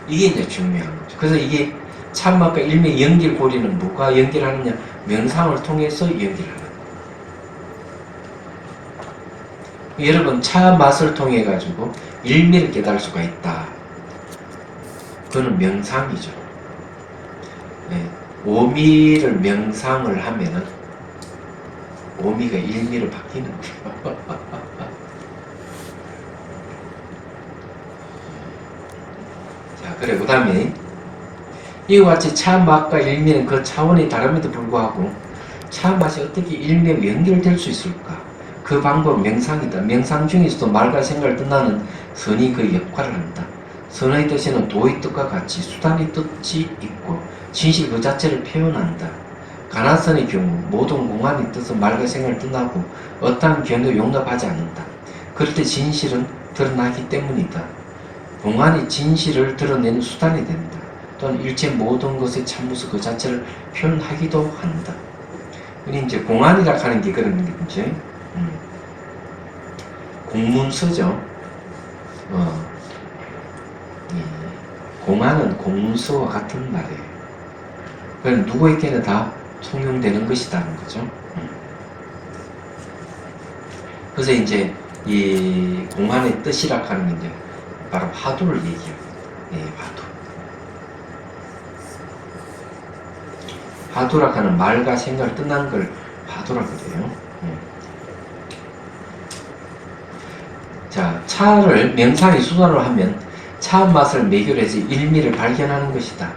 이게 이제 중요한 거죠. 그래서 이게 참맛과 일미의 연결고리는 뭐가 연결하느냐? 명상을 통해서 연결하는 거예요. 여러분 차 맛을 통해 가지고 일미를 깨달을 수가 있다. 그거는 명상이죠. 네. 오미를 명상을 하면은 오미가 일미로 바뀌는 거예요. 자, 그래 그 다음에 이와 같이 차 맛과 일미는 그 차원이 다름에도 불구하고 차 맛이 어떻게 일미와 연결될 수 있을까? 그 방법은 명상이다. 명상 중에서도 말과 생각을 뜻나는 선이 그 역할을 한다. 선의 뜻에는 도의 뜻과 같이 수단의 뜻이 있고 진실 그 자체를 표현한다. 가나선의 경우 모든 공안의 뜻은 말과 생각을 뜻나고 어떠한 견도 용납하지 않는다. 그럴 때 진실은 드러나기 때문이다. 공안이 진실을 드러내는 수단이 된다. 또는 일체 모든 것의 참모습 그 자체를 표현하기도 한다. 이제 공안이라 하는 게 그런 게 이제 공문서죠. 공안은 공문서와 같은 말이에요. 그건 누구에게나 다 통용되는 것이라는 거죠. 그래서 이제 이 공안의 뜻이라 하는 게 이제 바로 화두를 얘기합니다. 화두. 화두라 하는 말과 생각을 뜻난 걸 화두라 그래요. 자, 차를 명상의 수단으로 하면 차 맛을 매결해서 일미를 발견하는 것이다.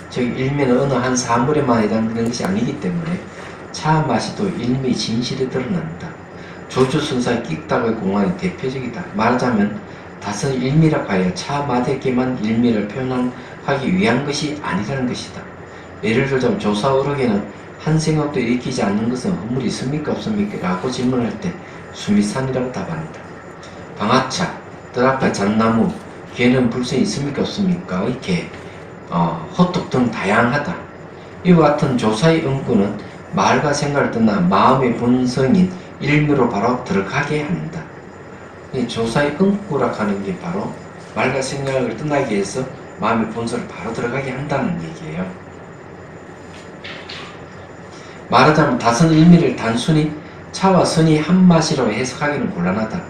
즉 일미는 어느 한 사물에만 해당되는 것이 아니기 때문에 차 맛이 또 일미의 진실이 드러난다. 조주순사의 끽닭의 공안이 대표적이다. 말하자면 다선 일미라고 하여 차 맛에게만 일미를 표현하기 위한 것이 아니라는 것이다. 예를 들자면 조사어록에는 한 생각도 일으키지 않는 것은 허물이 있습니까 없습니까? 라고 질문할 때 수미산이라고 답한다. 방아차, 뜰 앞에 잣나무, 개는 불순이 있습니까 없습니까? 이렇게 호떡 등 다양하다. 이와 같은 조사의 응구는 말과 생각을 떠나 마음의 본성인 일미로 바로 들어가게 한다. 이 조사의 응구라 하는 게 바로 말과 생각을 떠나기 위해서 마음의 본성을 바로 들어가게 한다는 얘기예요. 말하자면 다선 일미를 단순히 차와 선이 한 맛이라고 해석하기는 곤란하다.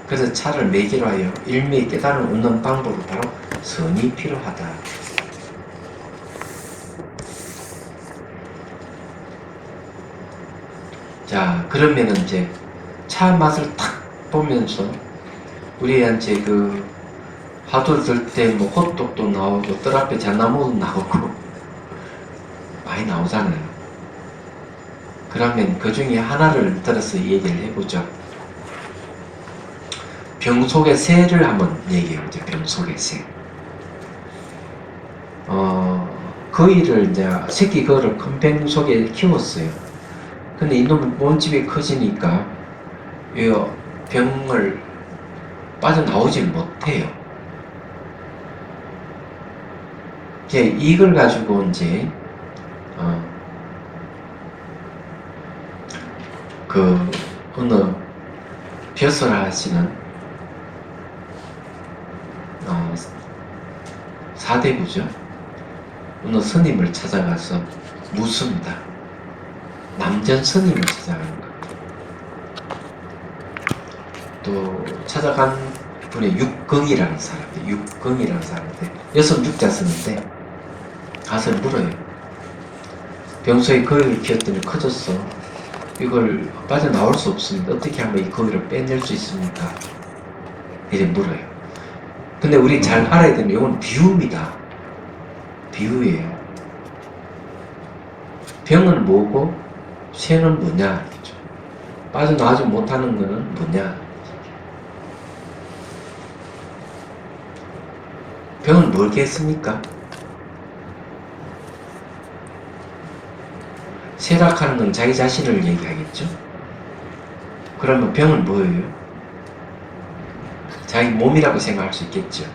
그래서 차를 매개로 하여 일미의 깨달음을 얻는 방법으로 바로 선이 필요하다. 자, 그러면은 이제 차 맛을 탁 보면서 우리한테 그 화두를 들 때 뭐 호떡도 나오고 뜰 앞에 잣나무도 나오고 많이 나오잖아요. 그러면 그 중에 하나를 들어서 얘기를 해보죠. 병 속의 새를 한번 얘기해보죠. 병 속의 새. 거위를 이제 새끼 거를 큰 병 속에 키웠어요. 근데 이놈이 몸집이 커지니까 이 병을 빠져나오질 못해요. 이제 이걸 가지고 이제 그 어느 벼슬하시는 사대부죠. 어느 스님을 찾아가서 묻습니다. 남전 스님을 찾아가는 겁니다. 또 찾아간 분이 육경이라는 사람인데, 여섯 육자 쓰는데 가서 물어요. 평소에 거위를 키웠더니 커졌어. 이걸 빠져나올 수 없습니다. 어떻게 하면 이 거위를 빼낼 수 있습니까? 이제 물어요. 근데 우리 잘 알아야 되는 이건 비유입니다. 비유예요. 병은 뭐고 쇠는 뭐냐? 빠져나오지 못하는 거는 뭐냐? 병은 뭘겠습니까? 쇠락하는 건 자기 자신을 얘기하겠죠? 그러면 병은 뭐예요? 자기 몸이라고 생각할 수 있겠죠?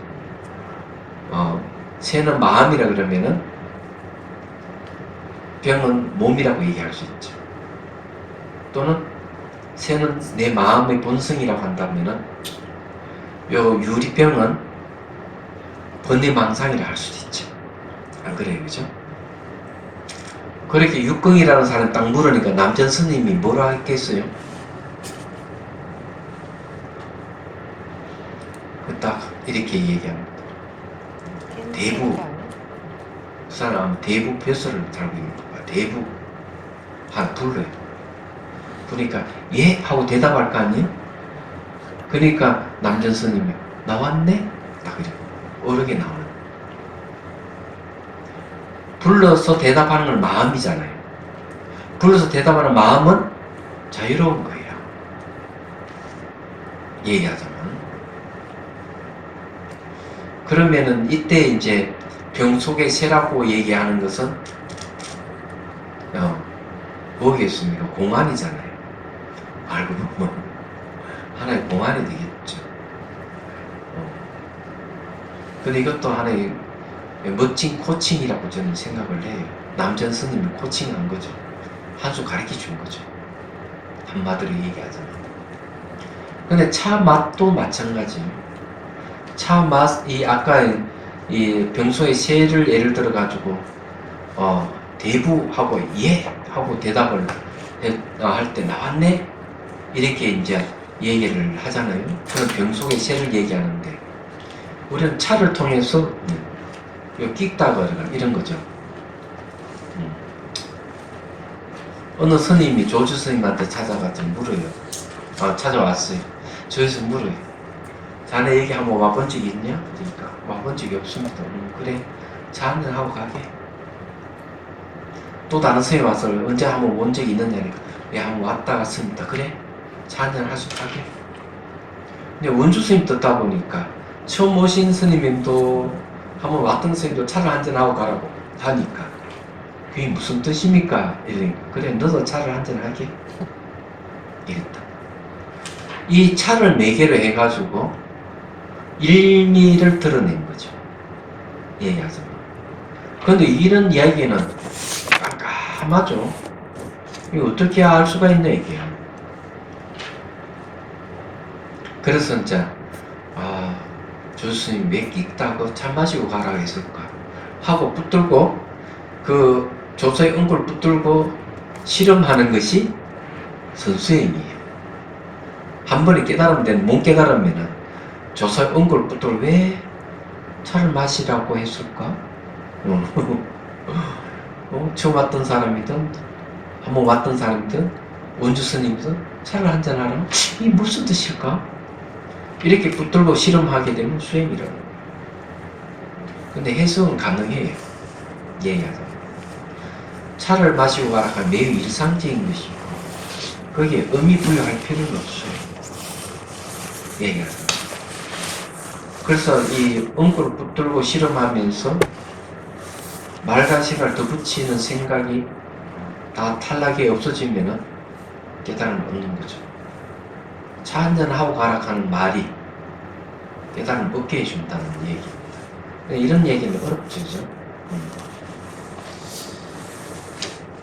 쇠는 마음이라 그러면은 병은 몸이라고 얘기할 수 있죠. 또는 쇠는 내 마음의 본성이라고 한다면은 요 유리병은 번뇌망상이라 할 수도 있죠. 안 그래요, 그죠? 그렇게 육경이라는 사람이 딱 물으니까 남전 스님이 뭐라 했겠어요? 딱 이렇게 얘기합니다. 대부, 그 사람 대부 벼슬을 달고 있는 거야. 대부 한 불러요. 그러니까 예? 하고 대답할 거 아니에요? 그러니까 남전 스님이 나왔네? 딱 이래. 어렵게 나오는. 불러서 대답하는 건 마음이잖아요. 불러서 대답하는 마음은 자유로운 거예요. 얘기하자면. 그러면은 이때 이제 병 속의 쇠라고 얘기하는 것은 뭐겠습니까? 공안이잖아요. 알고 보면 하나의 공안이 되겠죠. 근데 이것도 하나의 멋진 코칭이라고 저는 생각을 해요. 남전 스님이 코칭한 거죠. 한 수 가르쳐 준 거죠. 한마디로 얘기하자면. 근데 차 맛도 마찬가지예요. 차 맛, 아까 이 병소의 쇠를 예를 들어 가지고 대부하고 예 하고 대답을 할 때 나왔네 이렇게 이제 얘기를 하잖아요. 그런 병속의 쇠를 얘기하는데 우리는 차를 통해서 요 끽다거나 이런 거죠. 어느 스님이 조주 스님한테 찾아가서 물어요. 찾아왔어요. 저에서 물어요. 자네 얘기 한번 와본 적이 있냐? 그러니까 와본 적이 없습니다. 그래. 자 한잔 하고 가게. 또 다른 스님이 와서 언제 한번 온 적이 있느냐니까 예, 한번 왔다 갔습니다. 그래. 자 한잔 하수 가게. 근데 원주 스님 듣다 보니까 처음 오신 스님도 한번 왔던 스님도 차를 한잔 하고 가라고 하니까 그게 무슨 뜻입니까? 이러니까 그래 너도 차를 한잔 하게. 이랬다. 이 차를 매개로 해가지고 일미를 드러낸 거죠. 얘기하자면. 그런데 이런 이야기는 깜깜하죠. 이거 어떻게 알 수가 있나 이게. 그래서 진짜 조스님 왜 끽다고 차 마시고 가라 했을까 하고 붙들고 그 조서의 은골 붙들고 실험하는 것이 선수행이에요. 한 번에 깨달으면 되는 못 깨달으면은 조서의 은골 붙들고 왜 차를 마시라고 했을까? 처음 왔던 사람이든 한번 왔던 사람이든 원주 스님이든 차를 한잔하라? 이 무슨 뜻일까? 이렇게 붙들고 실험하게 되면 수행이라고. 근데 해석은 가능해요. 얘기하자면. 차를 마시고 가라가 매우 일상적인 것이고 거기에 의미 부여할 필요는 없어요. 얘기하자면. 그래서 이 엉굴을 붙들고 실험하면서 말과 생각을 더 붙이는 생각이 다 탈락이 없어지면은 깨달음을 얻는 거죠. 차 한잔하고 가라 하는 말이 깨달음을 얻게 해준다는 얘기입니다. 이런 얘기는 어렵죠.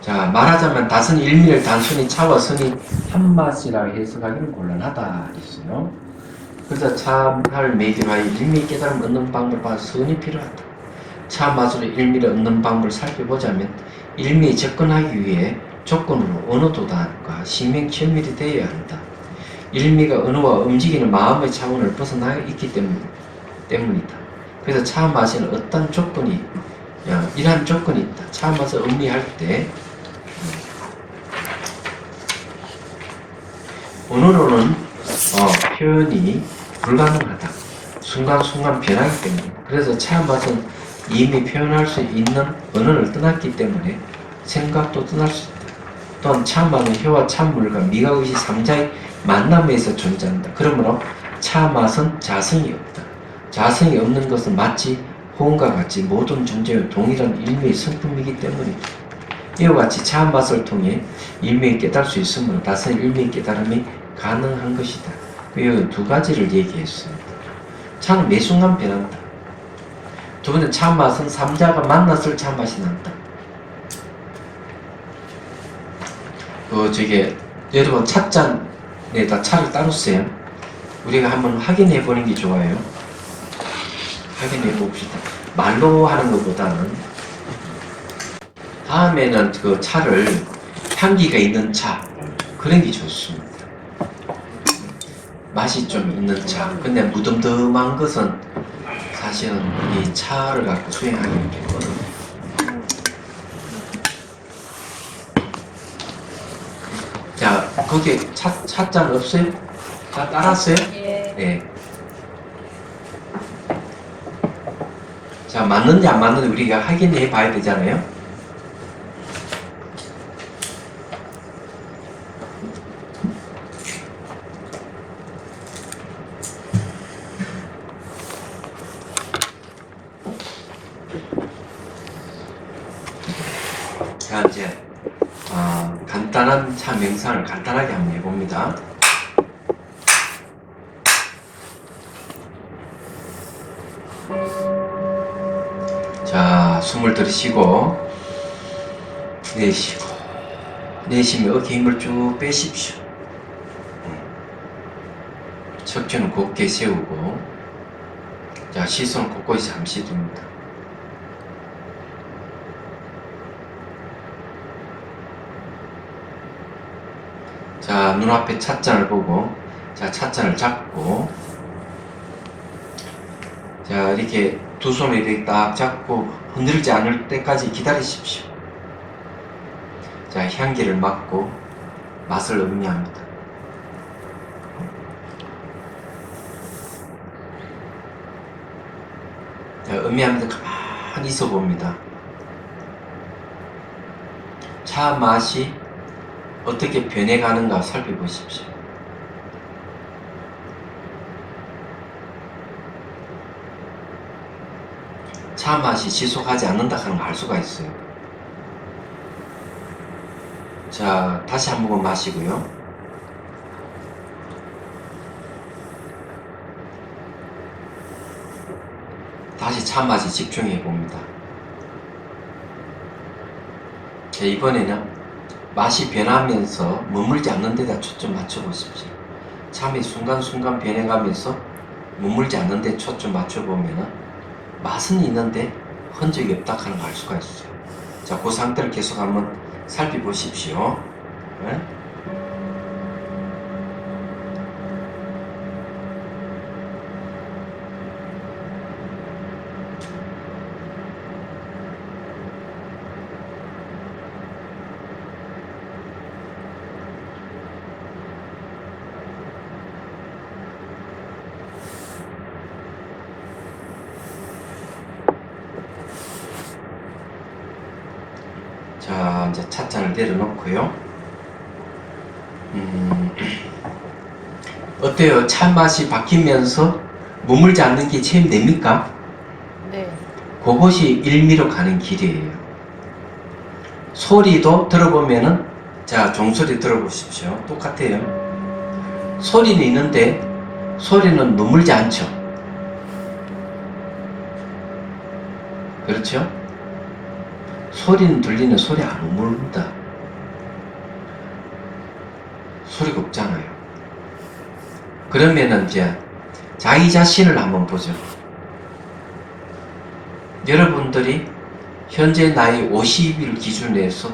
자, 말하자면 다선 일미를 단순히 차와 선이 한 맛이라 해석하기는 곤란하다 했어요. 그래서 차를 매기로 하여 일미 깨달음을 얻는 방법을 봐서 선이 필요하다. 차 맛으로 일미를 얻는 방법을 살펴보자면 일미에 접근하기 위해 조건으로 어느 도달과 심행 천밀이 되어야 한다. 일미가 언어와 움직이는 마음의 차원을 벗어나 있기 때문이다. 그래서 차 맛에는 어떤 조건이, 이러한 조건이 있다. 차 맛을 음미할 때 언어로는 표현이 불가능하다. 순간순간 변하기 때문에. 그래서 차 맛은 이미 표현할 수 있는 언어를 떠났기 때문에 생각도 떠날 수 있다. 또한 차 맛은 혀와 찬물과 미각의식 3자의 만남에서 존재한다. 그러므로 차 맛은 자성이 없다. 자성이 없는 것은 마치 호응과 같이 모든 존재의 동일한 일미의 성품이기 때문이다. 이와 같이 차 맛을 통해 일미에 깨달을 수 있으므로 다선 일미의 깨달음이 가능한 것이다. 이 두 가지를 얘기했습니다. 차는 매 순간 변한다. 두 번째, 차 맛은 3자가 만났을 차 맛이 난다. 여러분 찻잔에다 차를 따르세요. 우리가 한번 확인해 보는 게 좋아요. 확인해 봅시다. 말로 하는 것보다는 다음에는 그 차를 향기가 있는 차, 그런 게 좋습니다. 맛이 좀 있는 차. 근데 무덤덤한 것은 사실은 이 차를 갖고 수행하기 어렵거든요. 자, 거기에 찻잔 없어요? 다 따랐어요? 예. 네. 자, 맞는지 안 맞는지 우리가 확인해 봐야 되잖아요. 자, 이제 간단한 차 명상을 간단하게 한번 해봅니다. 자, 숨을 들이쉬고 내쉬고, 내쉬며 어깨 힘을 쭉 빼십시오. 척추는 곧게 세우고, 자, 시선 곳곳에 잠시 둡니다. 자, 눈앞에 찻잔을 보고, 자, 찻잔을 잡고, 자, 이렇게 두 손을 이렇게 딱 잡고 흔들지 않을 때까지 기다리십시오. 자, 향기를 맡고 맛을 음미합니다. 자, 음미하면서 가만히 있어 봅니다. 차 맛이 어떻게 변해가는가 살펴보십시오. 차 맛이 지속하지 않는다 하는 걸 알 수가 있어요. 자, 다시 한 모금 마시고요. 다시 차 맛에 집중해 봅니다. 자, 이번에는 맛이 변하면서 머물지 않는 데다 초점 맞춰보십시오. 참이 순간순간 변해가면서 머물지 않는 데 초점 맞춰보면 맛은 있는데 흔적이 없다 하는 걸 알 수가 있어요. 자, 그 상태를 계속 한번 살펴보십시오. 네? 자, 이제 찻잔을 내려놓고요. 어때요? 차 맛이 바뀌면서 머물지 않는 게 체험됩니까? 네. 그것이 일미로 가는 길이에요. 소리도 들어보면은, 자, 종소리 들어보십시오. 똑같아요. 소리는 있는데 소리는 눈물지 않죠. 그렇죠? 소리는 들리는 소리 안 울린다. 소리가 없잖아요. 그러면은 이제 자기 자신을 한번 보죠. 여러분들이 현재 나이 50일 기준으로 해서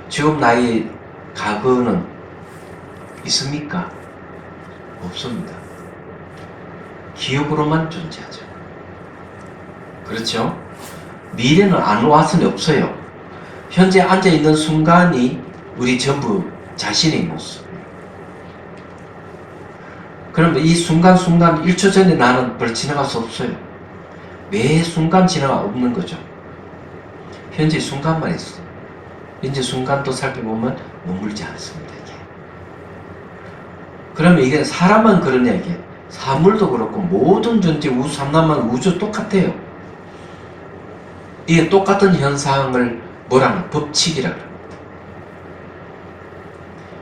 지금 나이 과거는 있습니까? 없습니다. 기억으로만 존재하죠. 그렇죠? 미래는 안 왔으니 없어요. 현재 앉아있는 순간이 우리 전부 자신의 모습. 그러면 이 순간순간 1초 전에 나는 벌 지나갈 수 없어요. 매 순간 지나가 없는 거죠. 현재 순간만 있어. 현재 순간도 살펴보면 머물지 않습니다. 이게. 그러면 이게 사람만 그러냐 이게. 사물도 그렇고 모든 존재 우주 삼라만 우주 똑같아요. 이게 똑같은 현상을 뭐라 하나 법칙이라 그럽니다.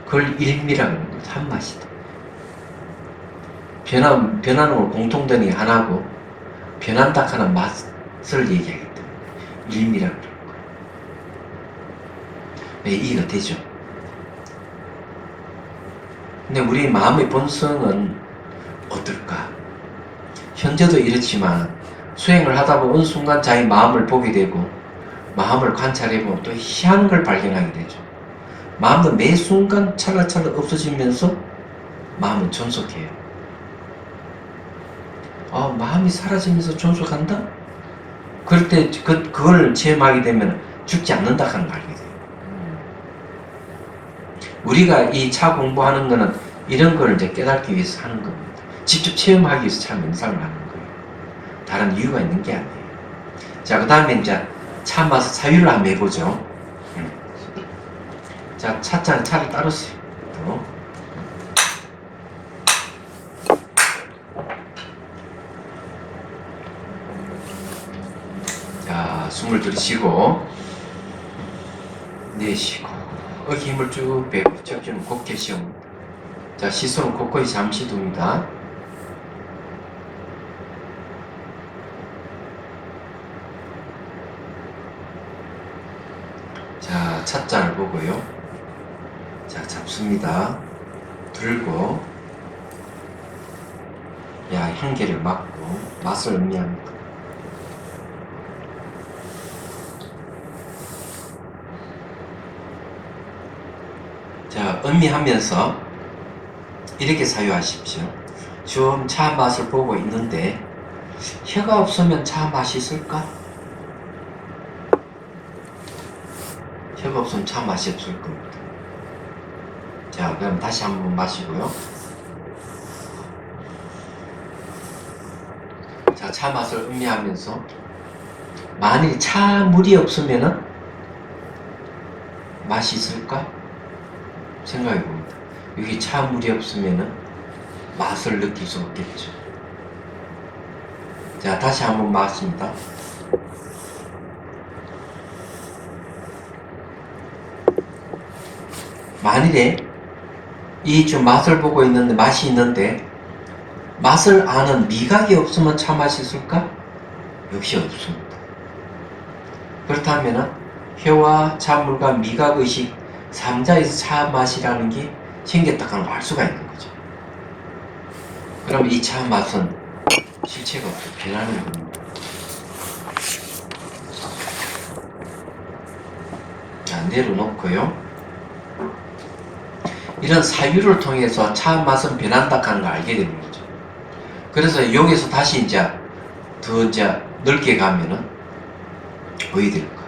그걸 일미라고 하는 거죠. 한 맛이다. 변하는 걸 공통점이 하나고 변한다 하는 맛을 얘기하기 때문에 일미라고 그러는 거예요. 네, 이해가 되죠? 근데 우리 마음의 본성은 어떨까? 현재도 이렇지만 수행을 하다 보면 어느 순간 자기 마음을 보게 되고 마음을 관찰해보면 또 희한한 걸 발견하게 되죠. 마음도 매 순간 찰나찰나 없어지면서 마음은 존속해요. 마음이 사라지면서 존속한다? 그럴 때 그걸 체험하게 되면 죽지 않는다 하는 걸 알게 돼요. 우리가 이 차 공부하는 거는 이런 걸 이제 깨닫기 위해서 하는 겁니다. 직접 체험하기 위해서 차 명상을 하는 거예요. 다른 이유가 있는 게 아니에요. 자, 그 다음에 이제 차 맛 사유를 한번 해보죠. 자, 차를 따르세요. 자, 숨을 들이쉬고 내쉬고 어깨 힘을 쭉 빼고 척추는 곧게 세웁니다. 자, 시선은 곳곳이 잠시 둡니다. 자, 찻잔을 보고요. 자, 잡습니다. 들고 향기를 맡고 맛을 음미합니다. 자, 음미하면서 이렇게 사유하십시오. 지금 차 맛을 보고 있는데 혀가 없으면 차 맛이 있을까? 혀가 없으면 차 맛이 없을 겁니다. 자, 그럼 다시 한번 마시고요. 자, 차 맛을 음미하면서 만일 차 물이 없으면은 맛이 있을까? 생각해 봅니다. 여기 차 물이 없으면은 맛을 느낄 수 없겠죠. 자, 다시 한번 마십니다. 만일에 이 좀 맛을 보고 있는데 맛이 있는데 맛을 아는 미각이 없으면 차 맛이 있을까? 역시 없습니다. 그렇다면 혀와 차물과 미각의식 3자에서 차 맛이라는 게 생겼다 하는 걸 알 수가 있는 거죠. 그럼 이 차 맛은 실체가 없고 변하는 겁니다. 자, 내려놓고요. 이런 사유를 통해서 차 맛은 변한다 하는 걸 알게 되는 거죠. 그래서 여기서 다시 더 넓게 가면은 어디 될까요?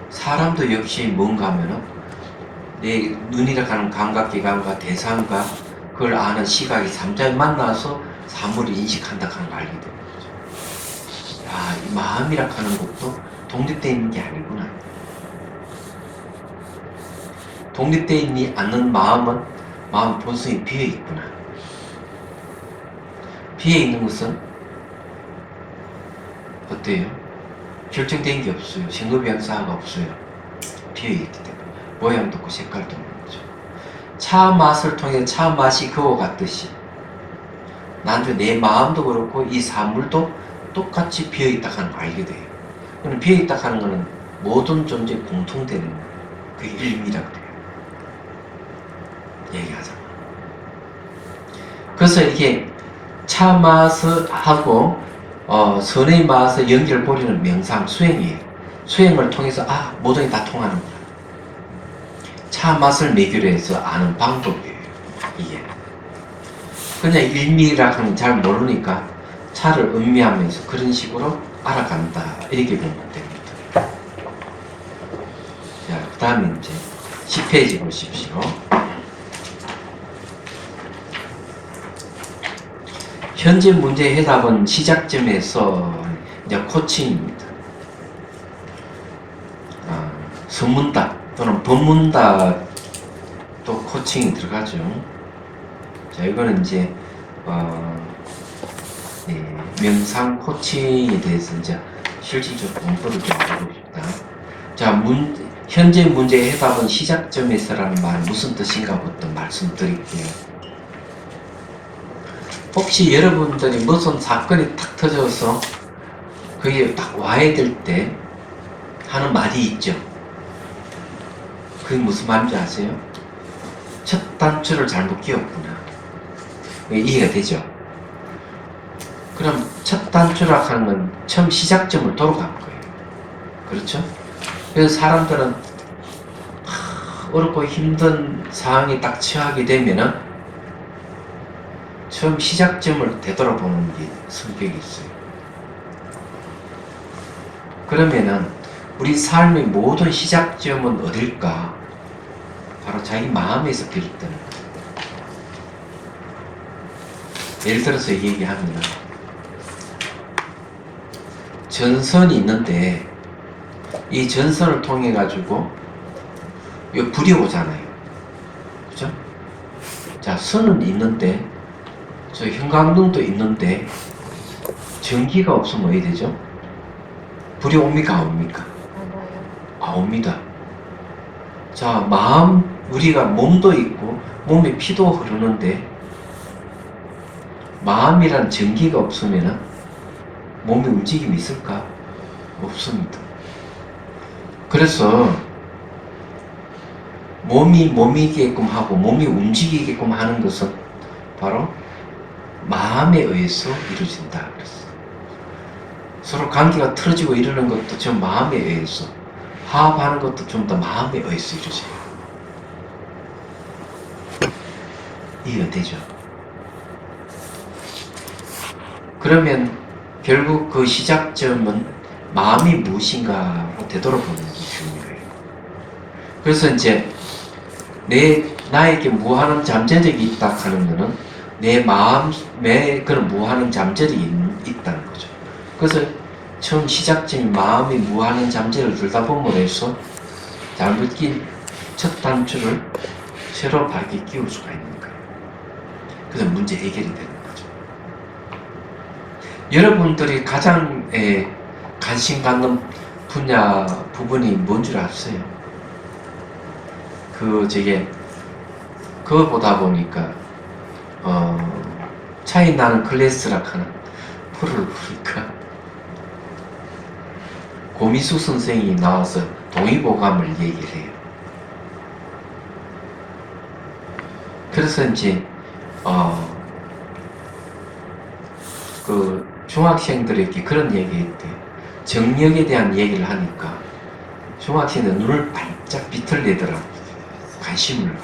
사람도 역시 뭔가 하면은 내 눈이라 하는 감각기관과 대상과 그걸 아는 시각이 3자에 만나서 사물을 인식한다 하는 걸 알게 되는 거죠. 이 마음이라 하는 것도 독립되어 있는 게 아니구나. 독립되어 있지 않는 마음 본성이 비어 있구나. 비어 있는 것은 어때요? 결정된 게 없어요. 생로병사가 없어요. 비어있기 때문에. 모양도 없고 색깔도 없는 거죠. 차 맛을 통해 차 맛이 그어갔듯이 나중에 내 마음도 그렇고 이 사물도 똑같이 비어있다 하는 걸 알게 돼요. 그럼 비어있다 하는 거는 모든 존재에 공통되는 거예요. 그게 일미라고 돼요. 얘기하자면. 그래서 이게 차 맛을 하고 선의 맛을 연결 보리는 명상 수행이에요. 수행을 통해서 모든 게 다 통하는구나. 차 맛을 매개로 해서 아는 방법이에요. 이게 그냥 일미라 하는 건 잘 모르니까 차를 음미하면서 그런 식으로 알아간다 이렇게 보면 됩니다. 자, 그 다음에 이제 10페이지 보십시오. 현재 문제의 해답은 시작점에서 이제 코칭입니다. 선문답 또는 법문답도 코칭이 들어가죠. 자, 이거는 이제 명상 코칭에 대해서 이제 실질적으로 공부를 좀 해봅시다. 자, 현재 문제의 해답은 시작점에서라는 말 무슨 뜻인가부터 말씀드릴게요. 혹시 여러분들이 무슨 사건이 탁 터져서 그게 딱 와야 될 때 하는 말이 있죠. 그게 무슨 말인지 아세요? 첫 단추를 잘못 끼웠구나. 이해가 되죠? 그럼 첫 단추라 하는 건 처음 시작점을 돌아간 거예요. 그렇죠? 그래서 사람들은 어렵고 힘든 상황에 딱 처하게 되면은 처음 시작점을 되돌아보는 게 성격이 있어요. 그러면은 우리 삶의 모든 시작점은 어딜까? 바로 자기 마음에서 비롯되는 거예요. 예를 들어서 얘기하면 전선이 있는데 이 전선을 통해 가지고 불이 오잖아요. 그죠? 자, 선은 있는데 저 형광등도 있는데 전기가 없으면 어떻게 되죠? 불이 옵니까? 안 옵니까? 안 옵니다. 자, 우리가 몸도 있고 몸에 피도 흐르는데 마음이란 전기가 없으면 몸에 움직임이 있을까? 없습니다. 그래서 몸이 몸이게끔 하고 몸이 움직이게끔 하는 것은 바로 마음에 의해서 이루어진다 그랬어요. 서로 관계가 틀어지고 이러는 것도 전 마음에 의해서, 화합하는 것도 좀 더 마음에 의해서 이루어져요. 이해가 되죠? 그러면 결국 그 시작점은 마음이 무엇인가로 되돌아보는 게 중요해요. 그래서 이제 나에게 무한한 잠재력이 있다 하는 것은 내 마음에 그런 무한한 잠재력이 있다는 거죠. 그래서 처음 시작점이 마음이 무한한 잠재력을 들다 봄으로 해서 잘못 낀 첫 단추를 새로 바르게 끼울 수가 있는 거예요. 그래서 문제 해결이 되는 거죠. 여러분들이 가장 관심 갖는 부분이 뭔 줄 아세요? 그거 보다 보니까 차이 나는 클래스락 하는 프로를 보니까 고미수 선생이 나와서 동의보감을 얘기를 해요. 그래서 이제 그 중학생들에게 그런 얘기했대요. 정력에 대한 얘기를 하니까 중학생들 눈을 반짝 비틀내더라고요. 관심을.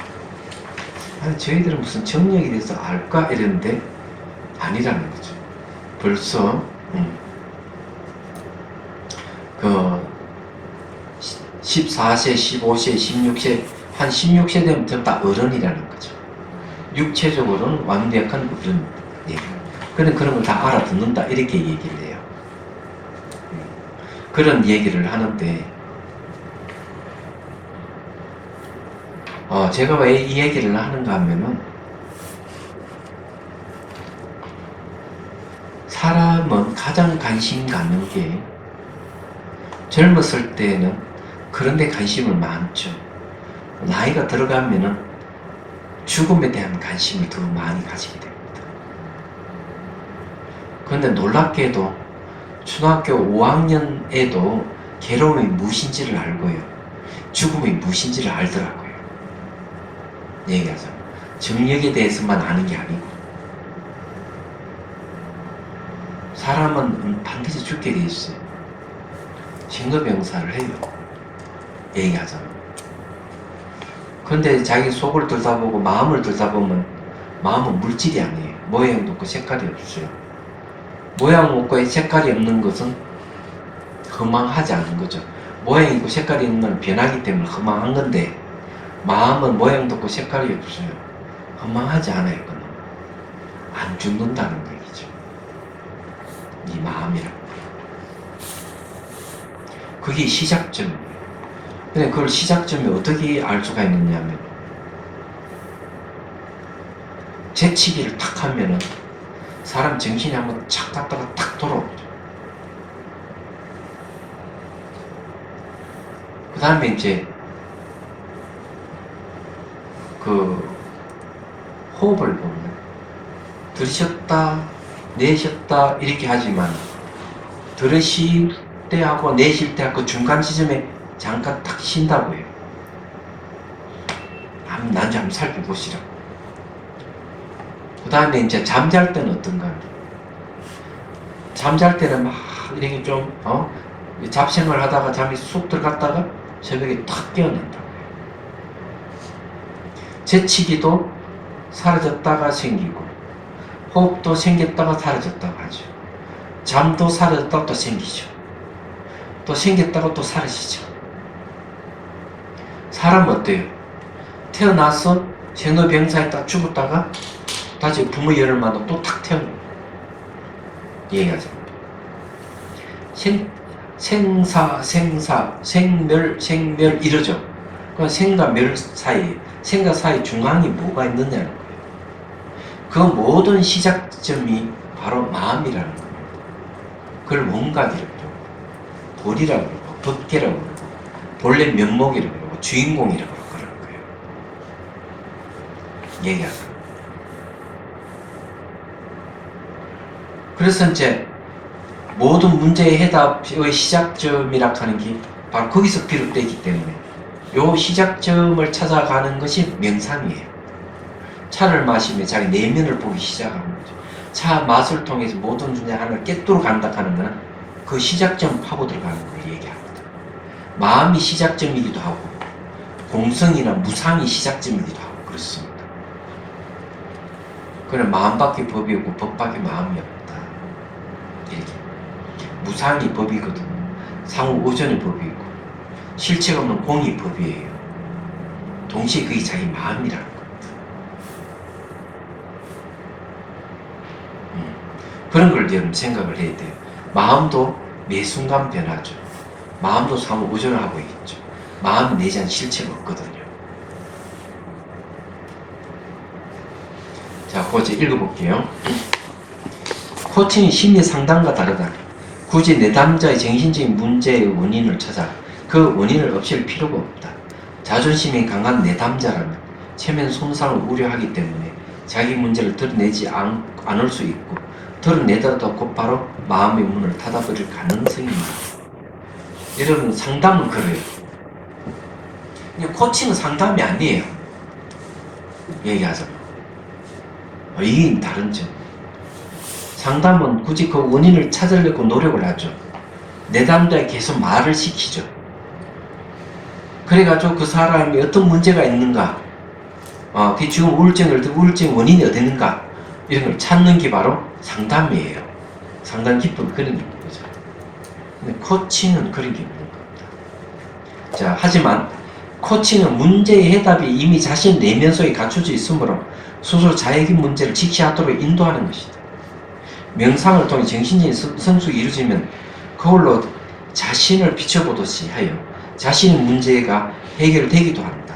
아니, 저희들은 무슨 정력에 대해서 알까? 이랬는데 아니라는 거죠. 벌써 그 14세, 15세, 16세 한 16세 되면 전부 다 어른이라는 거죠. 육체적으로는 완벽한 어른. 예. 그런 걸 다 알아듣는다 이렇게 얘기를 해요. 그런 얘기를 하는데 제가 왜 이 얘기를 하는가 하면은 사람은 가장 관심 갖는 게 젊었을 때는 그런 데 관심을 많죠. 나이가 들어가면은 죽음에 대한 관심을 더 많이 가지게 됩니다. 그런데 놀랍게도 초등학교 5학년에도 괴로움이 무엇인지를 알고요. 죽음이 무엇인지를 알더라고요. 얘기하자. 정력에 대해서만 아는 게 아니고 사람은 반드시 죽게 돼 있어요. 징거병사를 해요. 얘기하자면. 그런데 자기 속을 들여다보고 마음을 들여다보면 마음은 물질이 아니에요. 모양도 없고 색깔이 없어요. 모양 없고 색깔이 없는 것은 허망하지 않은 거죠. 모양이 있고 색깔이 있는 건 변하기 때문에 허망한 건데 마음은 모양도 없고 색깔이 없어요. 허망하지 않아요. 그건 안 죽는다는 얘기죠. 이 마음이라고. 그게 시작점이에요. 근데 그걸 시작점에 어떻게 알 수가 있느냐면 재치기를 탁 하면은 사람 정신이 한번 착 갔다가 탁 돌아오죠. 그 다음에 이제 그 호흡을 보면 들이셨다 내셨다 이렇게 하지만 들으실 때하고 내쉴 때하고 그 중간 지점에 잠깐 탁 쉰다고 해요. 난지 한번 살펴보시라고. 그 다음에 이제 잠잘 때는 어떤가? 잠잘 때는 막 이렇게 좀 잡생을 하다가 잠이 쑥 들어갔다가 새벽에 탁 깨어난다고 해요. 재치기도 사라졌다가 생기고 호흡도 생겼다가 사라졌다고 하죠. 잠도 사라졌다가 또 생기죠. 또 생겼다가 또 사라지죠. 사람은 어때요? 태어나서 생로병사에 딱 죽었다가 다시 부모 열을 만나 또 탁 태어나요. 얘기하자. 생사, 생멸 이러죠. 그 생과 멸 사이, 생과 사이 중앙이 뭐가 있느냐는 거예요. 그 모든 시작점이 바로 마음이라는 거예요. 그걸 원각이라고 그러고, 본이라고 그러고, 법계라고 그러고, 본래 면목이라고 그러고, 주인공이라고 그러는 거예요. 얘기하자. 그래서 이제 모든 문제의 해답의 시작점이라 하는 게 바로 거기서 비롯되기 때문에 요 시작점을 찾아가는 것이 명상이에요. 차를 마시면 자기 내면을 보기 시작하는 거죠. 차 맛을 통해서 모든 문제 하나를 깨뚫어 간다 하는 거는 그 시작점 파고 들어가는 걸 얘기합니다. 마음이 시작점이기도 하고 공성이나 무상이 시작점이기도 하고 그렇습니다. 그는 마음밖에 법이 없고 법밖에 마음이 없다. 이렇게. 무상이 법이거든. 상호오전이 법이고 실체가 없는 공이 법이에요. 동시에 그게 자기 마음이라는 겁니다. 그런 걸 여러분 생각을 해야 돼요. 마음도 매 순간 변하죠. 마음도 상호오전을 하고 있죠. 마음은 내재한 실체가 없거든요. 자, 그거 이제 읽어볼게요. 코칭이 심리 상담과 다르다. 굳이 내담자의 정신적인 문제의 원인을 찾아 그 원인을 없앨 필요가 없다. 자존심이 강한 내담자라면 체면 손상을 우려하기 때문에 자기 문제를 드러내지 않을 수 있고 드러내더라도 곧바로 마음의 문을 닫아버릴 가능성이 있다. 여러분 상담은 그래요. 코칭은 상담이 아니에요. 얘기하자면 이게 다른 점. 상담은 굳이 그 원인을 찾으려고 노력을 하죠. 내담자에 계속 말을 시키죠. 그래가지고 그 사람이 어떤 문제가 있는가, 그 지금 우울증 원인이 어디 있는가, 이런 걸 찾는 게 바로 상담이에요. 상담 기법이 그런 게 있는 거죠. 근데 코칭은 그런 게 없는 겁니다. 자, 하지만 코칭은 문제의 해답이 이미 자신 내면 속에 갖춰져 있으므로 스스로 자기의 문제를 직시하도록 인도하는 것이다. 명상을 통해 정신적인 성숙이 이루어지면 그걸로 자신을 비춰보듯이 하여 자신의 문제가 해결되기도 한다.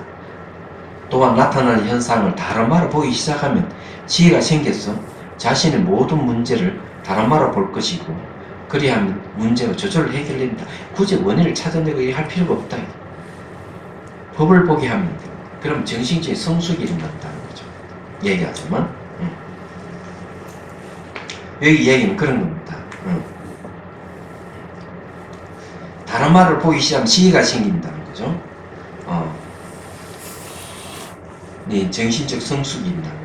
또한 나타나는 현상을 다른 보기 시작하면 지혜가 생겨서 자신의 모든 문제를 다른 볼 것이고 그래야 문제가 저절로 해결됩니다. 굳이 원인을 찾아내고 할 필요가 없다. 법을 보게 하면 돼. 그럼 정신적인 성숙이 일어난다는 거죠. 얘기하자면. 여기 얘기는 그런 겁니다. 다른 말을 보기 시작하면 시기가 생긴다는 거죠. 네, 정신적 성숙이 일어납니다.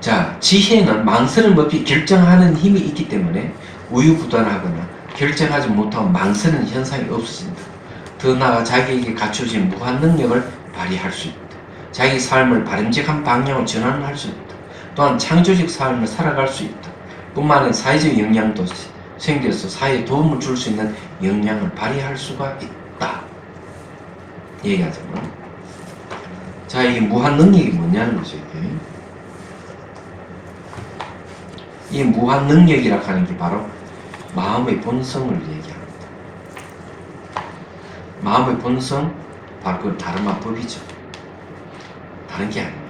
자, 지혜는 망설임 없이 결정하는 힘이 있기 때문에 우유부단하거나 결정하지 못하고 망설이는 현상이 없어진다. 더 나아가 자기에게 갖춰진 무한 능력을 발휘할 수 있다. 자기 삶을 바람직한 방향으로 전환할 수 있다. 또한 창조적 삶을 살아갈 수 있다. 뿐만 아니라 사회적 역량도 생겨서 사회에 도움을 줄 수 있는 역량을 발휘할 수가 있다. 얘기하자면, 자, 이게 무한 능력이 뭐냐는 거죠. 이게. 이 무한 능력이라고 하는 게 바로 마음의 본성을 얘기합니다. 마음의 본성, 바로 그 다르마 법이죠. 다른 게 아니에요.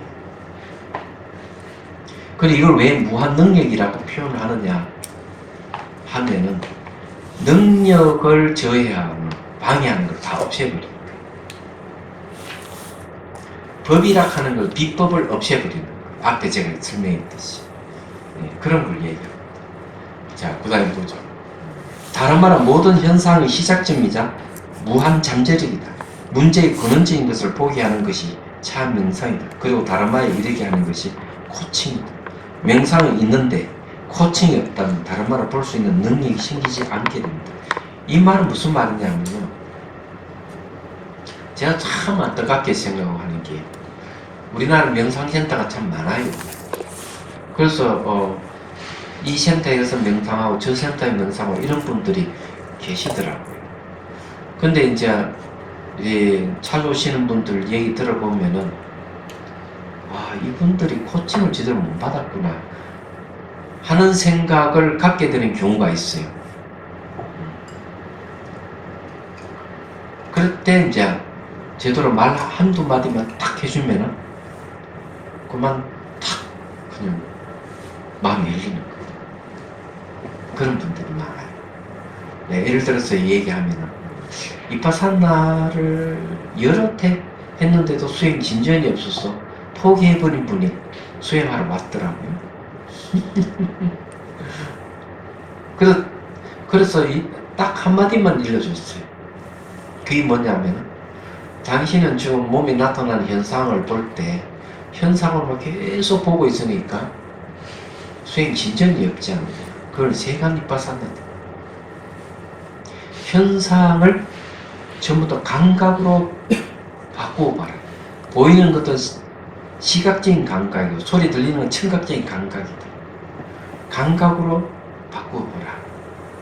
근데 이걸 왜 무한 능력이라고 표현을 하느냐 하면은 능력을 저해하는, 방해하는 걸 다 없애버립니다. 법이라고 하는 걸, 비법을 없애버리는 거예요. 앞에 제가 설명했듯이. 네, 그런 걸 얘기합니다. 자, 그 다음에 보죠. 다른 말은 모든 현상의 시작점이자 무한 잠재력이다. 문제의 근원적인 것을 보게 하는 것이 참 명상이다. 그리고 다른 말에 이르게 하는 것이 코칭이다. 명상은 있는데 코칭이 없다면 다른 말을 볼 수 있는 능력이 생기지 않게 됩니다. 이 말은 무슨 말이냐면요, 제가 참 안타깝게 생각하는 게 우리나라 명상센터가 참 많아요. 그래서 이 센터에서 명상하고 저 센터에 명상하고 이런 분들이 계시더라고요. 근데 이제 찾아오시는 분들 얘기 들어보면은 이분들이 코칭을 제대로 못 받았구나 하는 생각을 갖게 되는 경우가 있어요. 그럴 때 이제 제대로 말 한두 마디만 딱 해주면은 그만 탁 그냥 마음이 열리는 거예요. 그런 분들이 많아요. 네, 예를 들어서 얘기하면은 이파산나를 여러 태 했는데도 수행 진전이 없어서 포기해버린 분이 수행하러 왔더라고요. 그래서 딱 한마디만 일러줬어요. 그게 뭐냐면, 당신은 지금 몸에 나타나는 현상을 볼 때 현상을 계속 보고 있으니까 수행 진전이 없지 않느냐. 그걸 세간이파산나다. 현상을 전부 다 감각으로 바꾸어 봐라. 보이는 것도 시각적인 감각이고 소리 들리는 건 청각적인 감각이다. 감각으로 바꾸어 보라.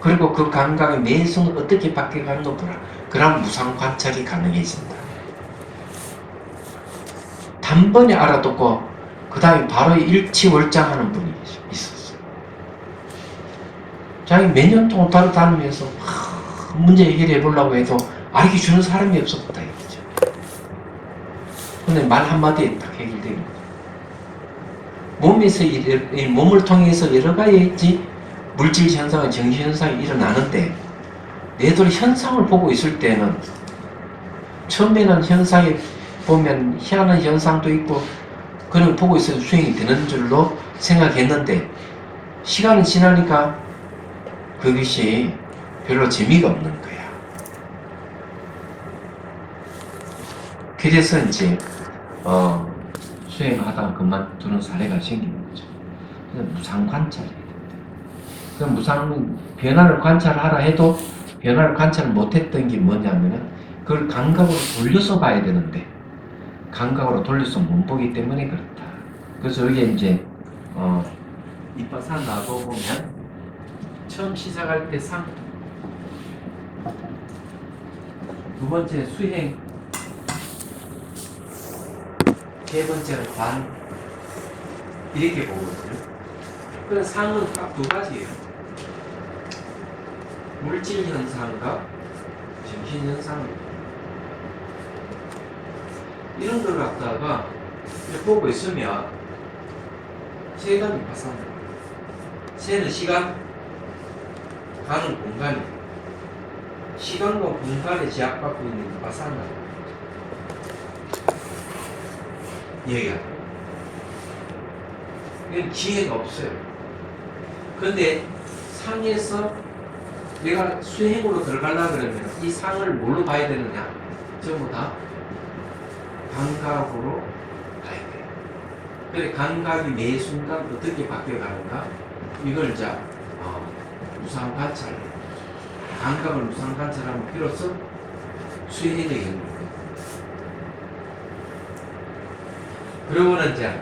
그리고 그 감각의 매순간 어떻게 바뀌어가는가 보라. 그럼 무상 관찰이 가능해진다. 단번에 알아듣고 그 다음에 바로 일치월장하는 분이 있었어요. 자기 몇 년 동안 따라다니면서 문제 해결해 보려고 해도 알게 주는 사람이 없었다 이거죠. 근데 말 한마디에 딱 해결되는 거죠. 몸에서 몸을 통해서 여러 가지 물질 현상과 정신 현상이 일어나는데, 내들 현상을 보고 있을 때는 처음에는 현상에 보면 희한한 현상도 있고 그런 걸 보고 있어서 수행이 되는 줄로 생각했는데, 시간이 지나니까 그것이 별로 재미가 없는 거야. 그래서 이제 수행하다가 그만두는 사례가 생기는 거죠. 그래서 무상 관찰해야 된다. 그 무상 변화를 관찰하라 해도 변화를 관찰을 못했던 게 뭐냐면은 그걸 감각으로 돌려서 봐야 되는데 감각으로 돌려서 못 보기 때문에 그렇다. 그래서 여기 이제 이파사나도 보면 처음 시작할 때 상, 두 번째 수행, 세 번째는 관, 이렇게 보거든요. 그래서 상은 딱 두 가지예요. 물질 현상과 흰 현상을 이런 걸 갖다가 이렇게 보고 있으면 세감이 파산돼. 세는 시간, 가는 공간이 시간과 공간에 제약받고 있는 파산다. 얘기하다. 이건 지혜가 없어요. 근데 상에서 내가 수행으로 들어가려고 그러면 이 상을 뭘로 봐야 되느냐? 전부 다 감각으로 봐야 돼요. 그래, 감각이 매 순간 어떻게 바뀌어가는가? 이걸 이제 무상 관찰. 감각을 무상 관찰하면 비로소 수행이 되겠는 거예요. 그러고는 이제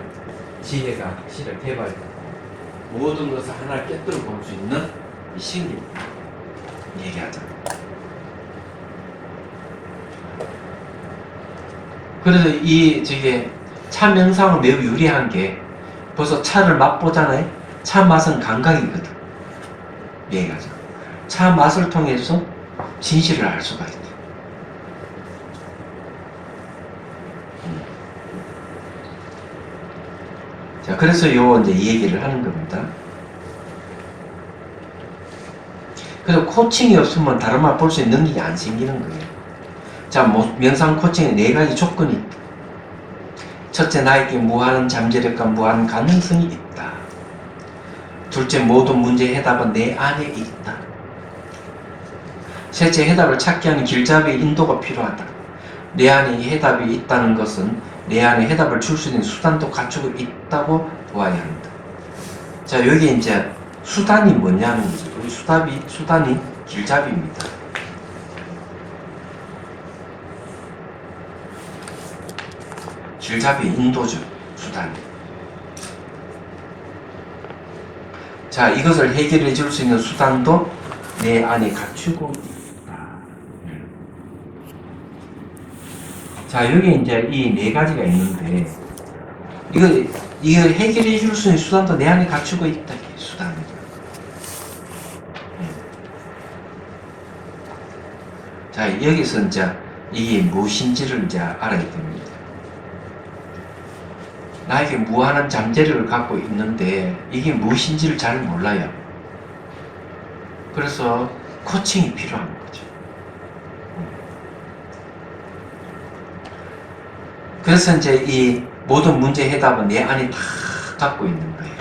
지혜가 확실히 개발되고 모든 것을 하나 깨뜨려 볼 수 있는 이 신기 얘기하자. 그래서 저게 차 명상은 매우 유리한 게 벌써 차를 맛보잖아요. 차 맛은 감각이거든. 얘기하자. 차 맛을 통해서 진실을 알 수가 있다. 자, 그래서 이제 이 얘기를 하는 겁니다. 그래서 코칭이 없으면 다른 말 볼 수 있는 능력이 안 생기는 거예요. 자, 명상 코칭에 4가지 조건이 있다. 첫째, 나에게 무한한 잠재력과 무한한 가능성이 있다. 둘째, 모든 문제의 해답은 내 안에 있다. 셋째, 해답을 찾게 하는 길잡이의 인도가 필요하다. 내 안에 이 해답이 있다는 것은 내 안에 해답을 줄 수 있는 수단도 갖추고 있다고 보아야 한다. 자, 여기 이제 수단이 뭐냐는 거죠. 우리 수단이 길잡이입니다. 길잡이 인도죠. 수단이. 자, 이것을 해결해 줄 수 있는 수단도 내 안에 갖추고 있다. 자, 여기 이제 이 4가지가 있는데, 이걸 해결해 줄 수 있는 수단도 내 안에 갖추고 있다. 수단이죠. 자, 여기서 이제 이게 무엇인지를 이제 알아야 됩니다. 나에게 무한한 잠재력을 갖고 있는데 이게 무엇인지를 잘 몰라요. 그래서 코칭이 필요한 거죠. 그래서 이제 이 모든 문제 해답은 내 안에 다 갖고 있는 거예요.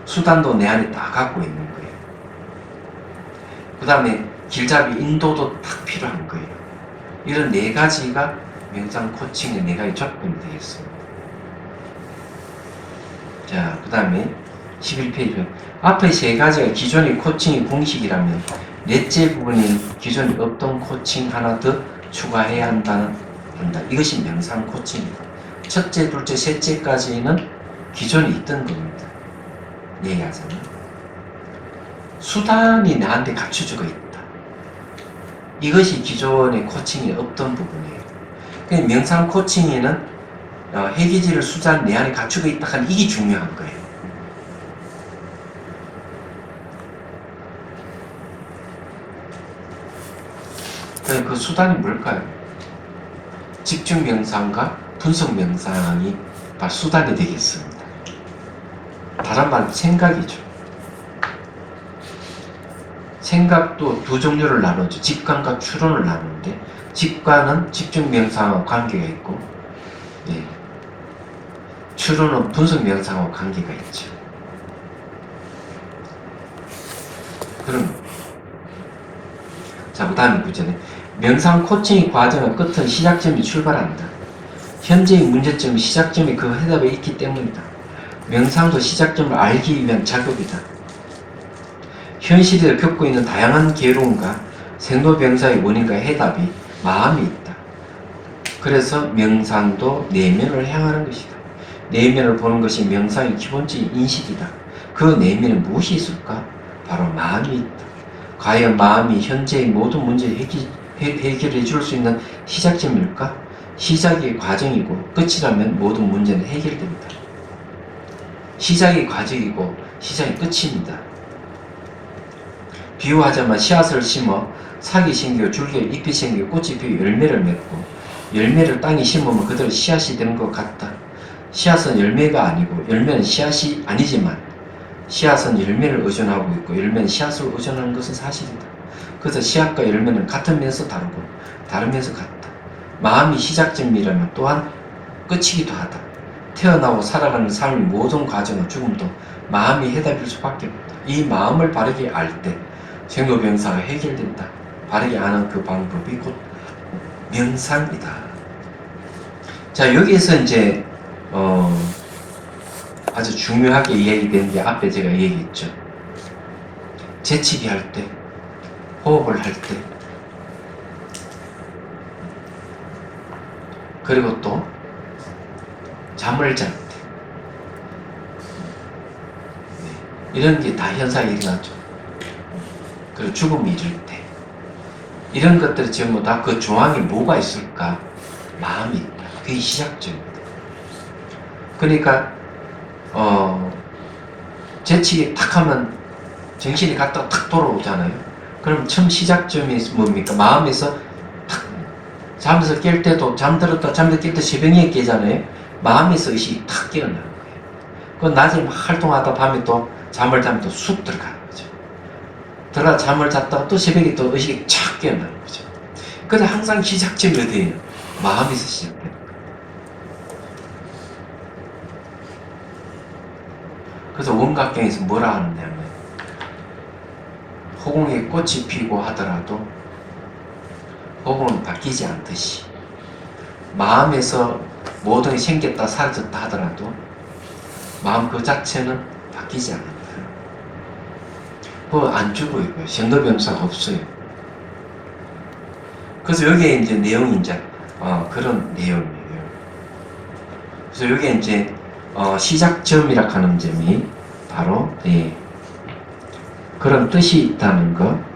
수단도 내 안에 다 갖고 있는 거예요. 그 다음에 길잡이 인도도 딱 필요한 거예요. 이런 4가지가 명상 코칭의 4가지 조건이 되겠습니다. 자, 그 다음에 11페이지. 앞에 3가지가 기존의 코칭의 공식이라면 넷째 부분인 기존에 없던 코칭 하나 더 추가해야 한다. 이것이 명상 코칭이다. 첫째, 둘째, 셋째까지는 기존에 있던 겁니다. 얘기하자면 수단이 나한테 갖춰지고 있다. 이것이 기존의 코칭에 없던 부분이에요. 그러니까 명상 코칭에는 해기지를 수단 내 안에 갖추고 있다 하는 이게 중요한 거예요. 그 수단이 뭘까요? 집중 명상과 분석 명상이 다 수단이 되겠습니다. 다른 말로 생각이죠. 생각도 두 종류를 나누죠. 직관과 추론을 나누는데, 직관은 집중 명상하고 관계가 있고, 추론은 분석 명상하고 관계가 있죠. 그럼, 자, 그 다음에 구절에 명상 코칭의 과정의 끝은 시작점이 출발한다. 현재의 문제점이 시작점이 그 해답에 있기 때문이다. 명상도 시작점을 알기 위한 작업이다. 현실에서 겪고 있는 다양한 괴로움과 생로병사의 원인과 해답이 마음이 있다. 그래서 명상도 내면을 향하는 것이다. 내면을 보는 것이 명상의 기본적인 인식이다. 그 내면에 무엇이 있을까? 바로 마음이 있다. 과연 마음이 현재의 모든 문제를 해결해 줄 수 있는 시작점일까? 시작이 과정이고 끝이라면 모든 문제는 해결됩니다. 시작이 과정이고 시작이 끝입니다. 비유하자면 씨앗을 심어 삭이 생기고 줄기에 잎이 생기고 꽃이 피고 열매를 맺고 열매를 땅에 심으면 그대로 씨앗이 되는 것 같다. 씨앗은 열매가 아니고 열매는 씨앗이 아니지만 씨앗은 열매를 의존하고 있고 열매는 씨앗을 의존하는 것은 사실이다. 그래서 씨앗과 열매는 같으면서 다르고 다르면서 같다. 마음이 시작점이라면 또한 끝이기도 하다. 태어나고 살아가는 삶의 모든 과정과 죽음도 마음이 해답일 수밖에 없다. 이 마음을 바르게 알 때 생로병사가 해결된다. 바르게 아는 그 방법이 곧 명상이다. 자, 여기에서 이제 아주 중요하게 이야기되는 게 앞에 제가 얘기했죠. 재치기 할 때, 호흡을 할 때, 그리고 또 잠을 잘 때, 이런 게 다 현상이 일어나죠. 그리고 죽음이 이를 때, 이런 것들이 전부 다 그 중앙에 뭐가 있을까? 마음이 있다. 그게 시작점입니다. 그러니까 재치기 탁 하면 정신이 갔다가 탁 돌아오잖아요. 그럼 처음 시작점이 뭡니까? 마음에서 탁 잠에서 깰 때도 잠들었다 잠들 깰 때 새벽에 깨잖아요. 마음에서 의식이 탁 깨어나는 거예요. 그 낮에 막 활동하다 밤에 또 잠을 자면 또 쑥 들어가는 거죠. 들어가 잠을 잤다가 또 새벽에 또 의식이 착 깨어나는 거죠. 근데 항상 시작점이 어디예요? 마음에서 시작돼요. 그래서 원각경에서 뭐라 하느냐면 허공에 꽃이 피고 하더라도 허공은 바뀌지 않듯이 마음에서 모든 게 생겼다 사라졌다 하더라도 마음 그 자체는 바뀌지 않는다. 그거 안 죽어요. 생로병사가 없어요. 그래서 여기에 이제 내용이 이제 그런 내용이에요. 그래서 여기에 이제 시작점이라 하는 점이 바로 그런 뜻이 있다는 것.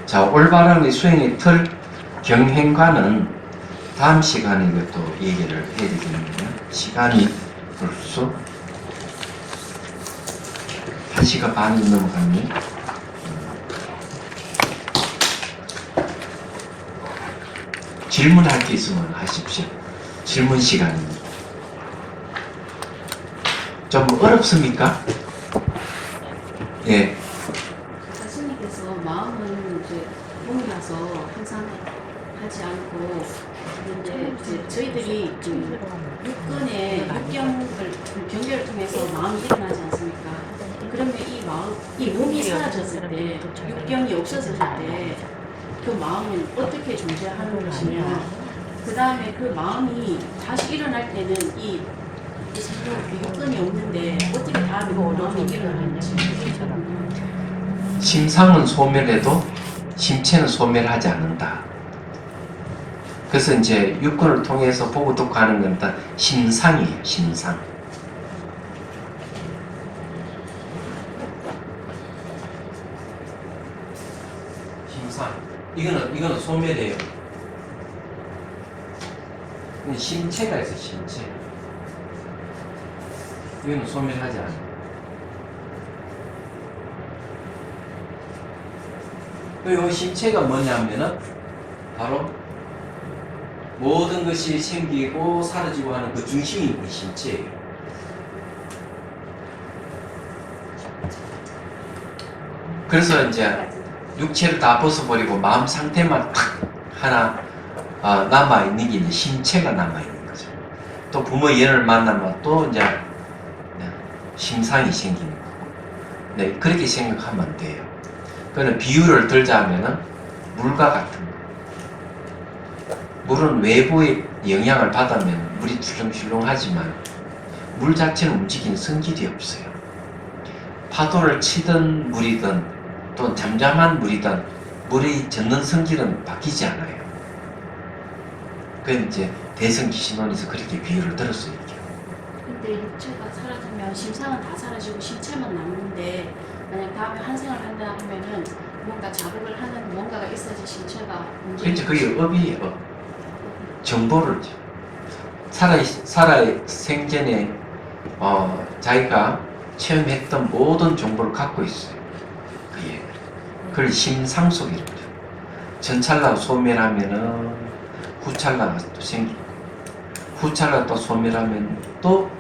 자, 올바른 수행의 틀 경행과는 다음 시간에 또 얘기를 해야 되겠네요. 시간이 벌써 1시간 반이 넘어갔네. 질문할 게 있으면 하십시오. 질문 시간입니다. 좀 어렵습니까? 예. 스님께서 마음은 이제 몸이라서 항상 하지 않고 그런데 이제 저희들이 육근의 경계를 통해서 마음이 일어나지 않습니까? 그러면 이 몸이 사라졌을 때, 육경이 없어졌을 때 그 마음은 어떻게 존재하는 것이냐? 그 다음에 그 마음이 다시 일어날 때는 이 육근이 없는데 어떻게 다음에 그 마음이 일어나는지. 심상은 소멸해도 심체는 소멸하지 않는다. 그래서 이제 육근을 통해서 보고 듣고 하는 건 다 심상이에요. 심상. 심상. 이거는 소멸해요. 심체가 있어. 심체. 이거는 소멸하지 않아요. 이 심체가 뭐냐면은 바로 모든 것이 생기고 사라지고 하는 그 중심이 이 심체예요. 그래서 이제 육체를 다 벗어버리고 마음 상태만 탁 하나 남아있는 게 이제 심체가 남아있는 거죠. 또 부모 연을 만나면 또 이제 심상이 생기는 거고. 네, 그렇게 생각하면 돼요. 그는 비유를 들자면은 물과 같은 거. 물은 외부의 영향을 받으면 물이 출렁출렁하지만 물 자체는 움직이는 성질이 없어요. 파도를 치던 물이든 또 잠잠한 물이든 물의 젖는 성질은 바뀌지 않아요. 그건 이제 대성기신론에서 그렇게 비유를 들었어요. 근데 육체가 사라지면 심상은 다 사라지고 신체만 남는데 만약 다음에 환생을 한다 하면은 뭔가 자극을 하는 뭔가가 있어야지 신체가 그렇죠. 그게 업이에요. 정보를 살아 생전에 자기가 체험했던 모든 정보를 갖고 있어요. 그게 그걸 심상속이라고 그래요. 전찰나가 소멸하면은 후찰나가 또 생기고 후찰나가 또 소멸하면 또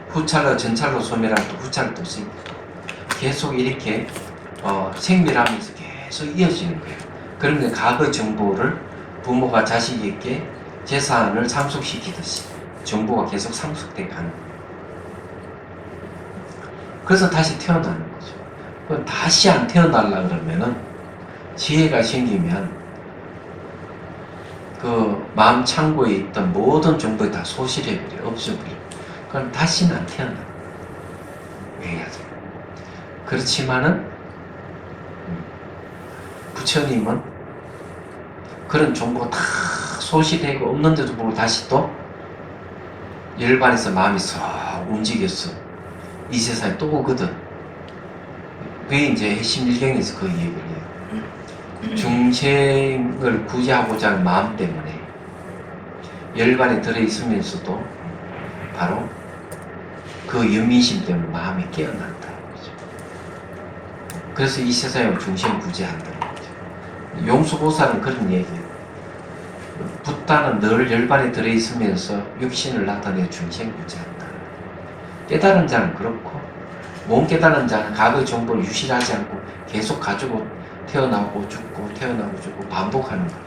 후찰나 전찰로 소멸하면 또 후찰나 또 생기고 계속 이렇게 생멸하면서 계속 이어지는 거예요. 그러면 과거 정보를 부모가 자식에게 재산을 상속시키듯이 정보가 계속 상속돼 가는 거예요. 그래서 다시 태어나는 거죠. 그럼 다시 안 태어나려 그러면은 지혜가 생기면 그 마음 창고에 있던 모든 정보를 다 소실해버려, 없애버려. 그럼 다시는 안 태어나. 얘기하죠. 그렇지만은 부처님은 그런 정보가 다 소실되고 없는데도 불구하고 다시 또 열반에서 마음이 싹 움직였어. 이 세상에 또 오거든. 그게 이제 핵심일경에서 그 얘기를 해요. 중생을 구제하고자 하는 마음 때문에 열반에 들어있으면서도 바로 그 연민심 때문에 마음이 깨어난다. 그래서 이 세상에 중생 구제한다는 거죠. 용수보살은 그런 얘기예요. 붓다는 늘 열반에 들어있으면서 육신을 나타내 중생 구제한다. 깨달은 자는 그렇고 못 깨달은 자는 과거의 정보를 유실하지 않고 계속 가지고 태어나고 죽고 태어나고 죽고 반복하는 거예요.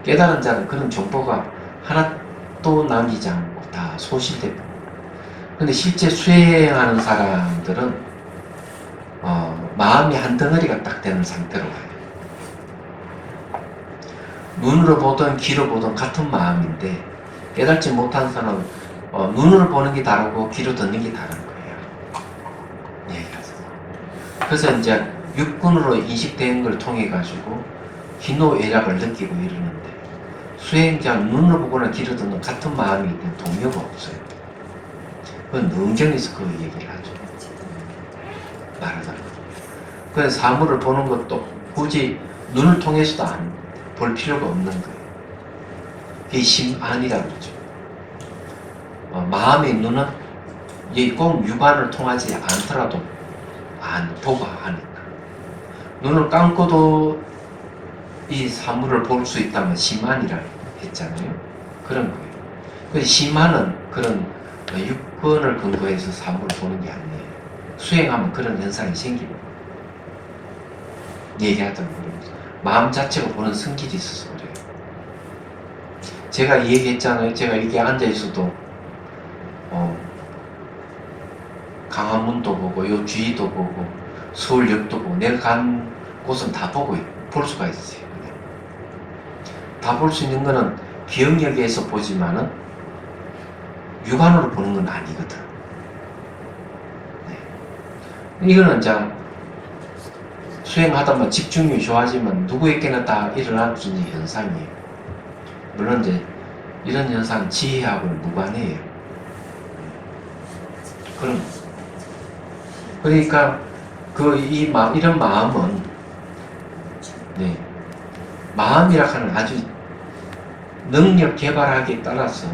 깨달은 자는 그런 정보가 하나도 남기지 않고 다 소실되고. 근데 실제 수행하는 사람들은 마음이 한 덩어리가 딱 되는 상태로 가요. 눈으로 보든 귀로 보든 같은 마음인데 깨달지 못한 사람은 눈으로 보는 게 다르고 귀로 듣는 게 다른 거예요. 얘기하세요. 그래서 이제 육군으로 인식된 걸 통해 가지고 희노애락을 느끼고 이러는데 수행자는 눈으로 보거나 귀로 듣는 같은 마음이 있는 동요가 없어요. 그건 능경에서 그 얘기를 하죠. 말하자면. 그래서 사물을 보는 것도 굳이 눈을 통해서도 안 볼 필요가 없는 거예요. 그게 심안이라고 그러죠. 마음의 눈은 꼭 육안을 통하지 않더라도 보고 하니까. 눈을 감고도 이 사물을 볼 수 있다면 심안이라 했잖아요. 그런 거예요. 그래서 심안은 그런 육근을 근거해서 사물을 보는 게 아니에요. 수행하면 그런 현상이 생깁니다. 얘기하던 거예요. 마음 자체가 보는 성질이 있어서 그래요. 제가 얘기했잖아요. 제가 이렇게 앉아있어도 강화문도 보고 요 주위도 보고 서울역도 보고 내가 간 곳은 다 볼 수가 있어요. 다 볼 수 있는 거는 기억력에서 보지만은 육안으로 보는 건 아니거든. 네. 이거는 이제 수행하다 보면 집중력이 좋아지면 누구에게나 다 일어날 수 있는 현상이에요. 물론 이제 이런 현상은 지혜하고는 무관해요. 그러니까 이런 마음은 마음이라 하는 아주 능력 개발하기에 따라서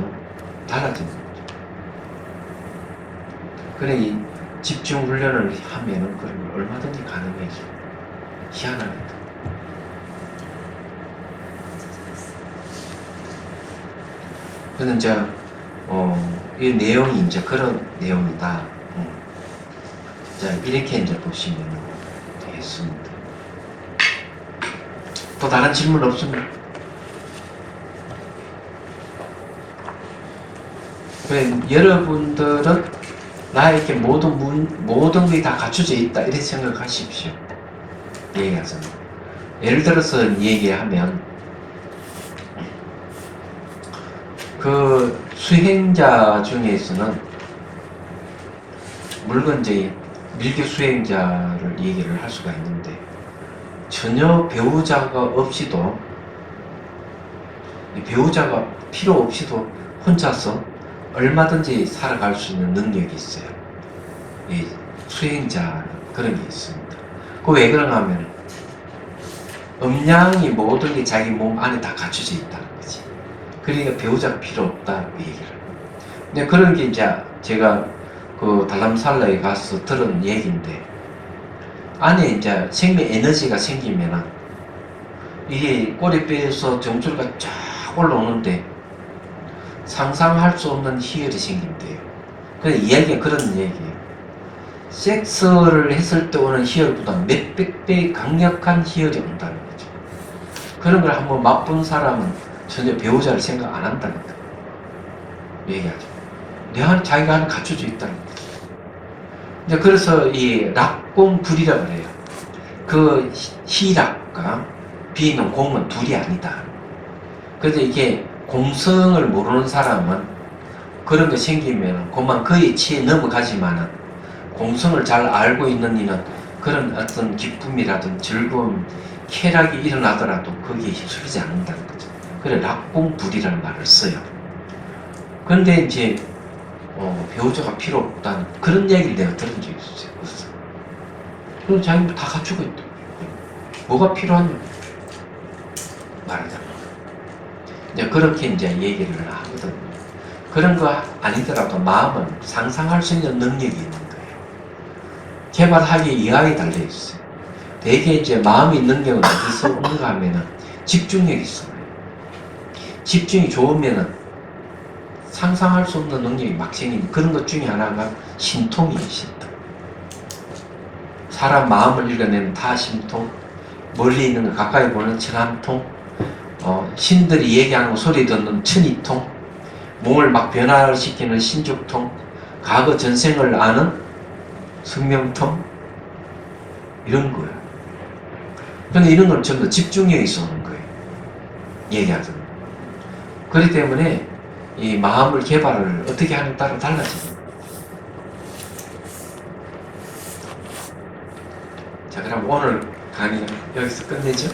달라지는 거죠. 그래 이 집중 훈련을 하면은 그런 걸 얼마든지 가능해져요. 희한합니다. 그래서 이제 이 내용이 이제 그런 내용이다. 자, 이렇게 이제 보시면 되겠습니다. 또 다른 질문 없습니까? 여러분들은 나에게 모든 것이 다 갖춰져 있다 이렇게 생각하십시오. 얘기하세요. 예를 들어서 얘기하면 그 수행자 중에서는 물론 이제 밀교 수행자를 얘기를 할 수가 있는데 전혀 배우자가 없이도 배우자가 필요 없이도 혼자서 얼마든지 살아갈 수 있는 능력이 있어요. 이 수행자 그런 게 있습니다. 그 왜 그런가 하면 음양이 모든 게 자기 몸 안에 다 갖춰져 있다는 거지. 그러니까 배우자가 필요 없다고 얘기를. 근데 그런 게 이제 제가 그 달람살라에 가서 들은 얘기인데 안에 이제 생명 에너지가 생기면은 이게 꼬리뼈에서 정줄가 쫙 올라오는데 상상할 수 없는 희열이 생긴대요. 그래서 이야기가 그런 얘기예요. 섹스를 했을 때 오는 희열보다 몇백 배 강력한 희열이 온다는 거죠. 그런 걸 한번 맛본 사람은 전혀 배우자를 생각 안 한다는 거 얘기하죠. 내 안에 자기가 안에 갖춰져 있다는 거죠. 이제 그래서 이 락공불이라고 그래요. 그 희락과 비는 공은 둘이 아니다. 그래서 이게 공성을 모르는 사람은 그런 거 생기면 그만 거의 치에 넘어가지만은 공성을 잘 알고 있는 이는 그런 어떤 기쁨이라든 즐거움, 쾌락이 일어나더라도 거기에 휩쓸리지 않는다는 거죠. 그래 락공불이라는 말을 써요. 그런데 이제 배우자가 필요 없다는 그런 얘기를 내가 들은 적이 있어요. 그럼 자기는 다 갖추고 있다. 뭐가 필요하냐 말하자면 이제 그렇게 이제 얘기를 하거든요. 그런 거 아니더라도 마음은 상상할 수 있는 능력이 있는 거예요. 개발하기 이하에 달려 있어요. 대개 이제 마음의 능력은 어디서 오는가 하면은 집중력이 있어요. 집중이 좋으면은 상상할 수 없는 능력이 막 생기는 그런 것 중에 하나가 신통이에요. 신통. 사람 마음을 읽어내는 다심통, 멀리 있는 거 가까이 보는 천함통, 신들이 얘기하는 거 소리 듣는 천이통, 몸을 막 변화시키는 신죽통, 과거 전생을 아는 성명통, 이런 거예요. 근데 이런 건 전부 집중력에서 오는 거예요. 얘기하자면. 그렇기 때문에 이 마음을 개발을 어떻게 하느냐에 따라 달라져요. 자, 그럼 오늘 강의는 여기서 끝내죠?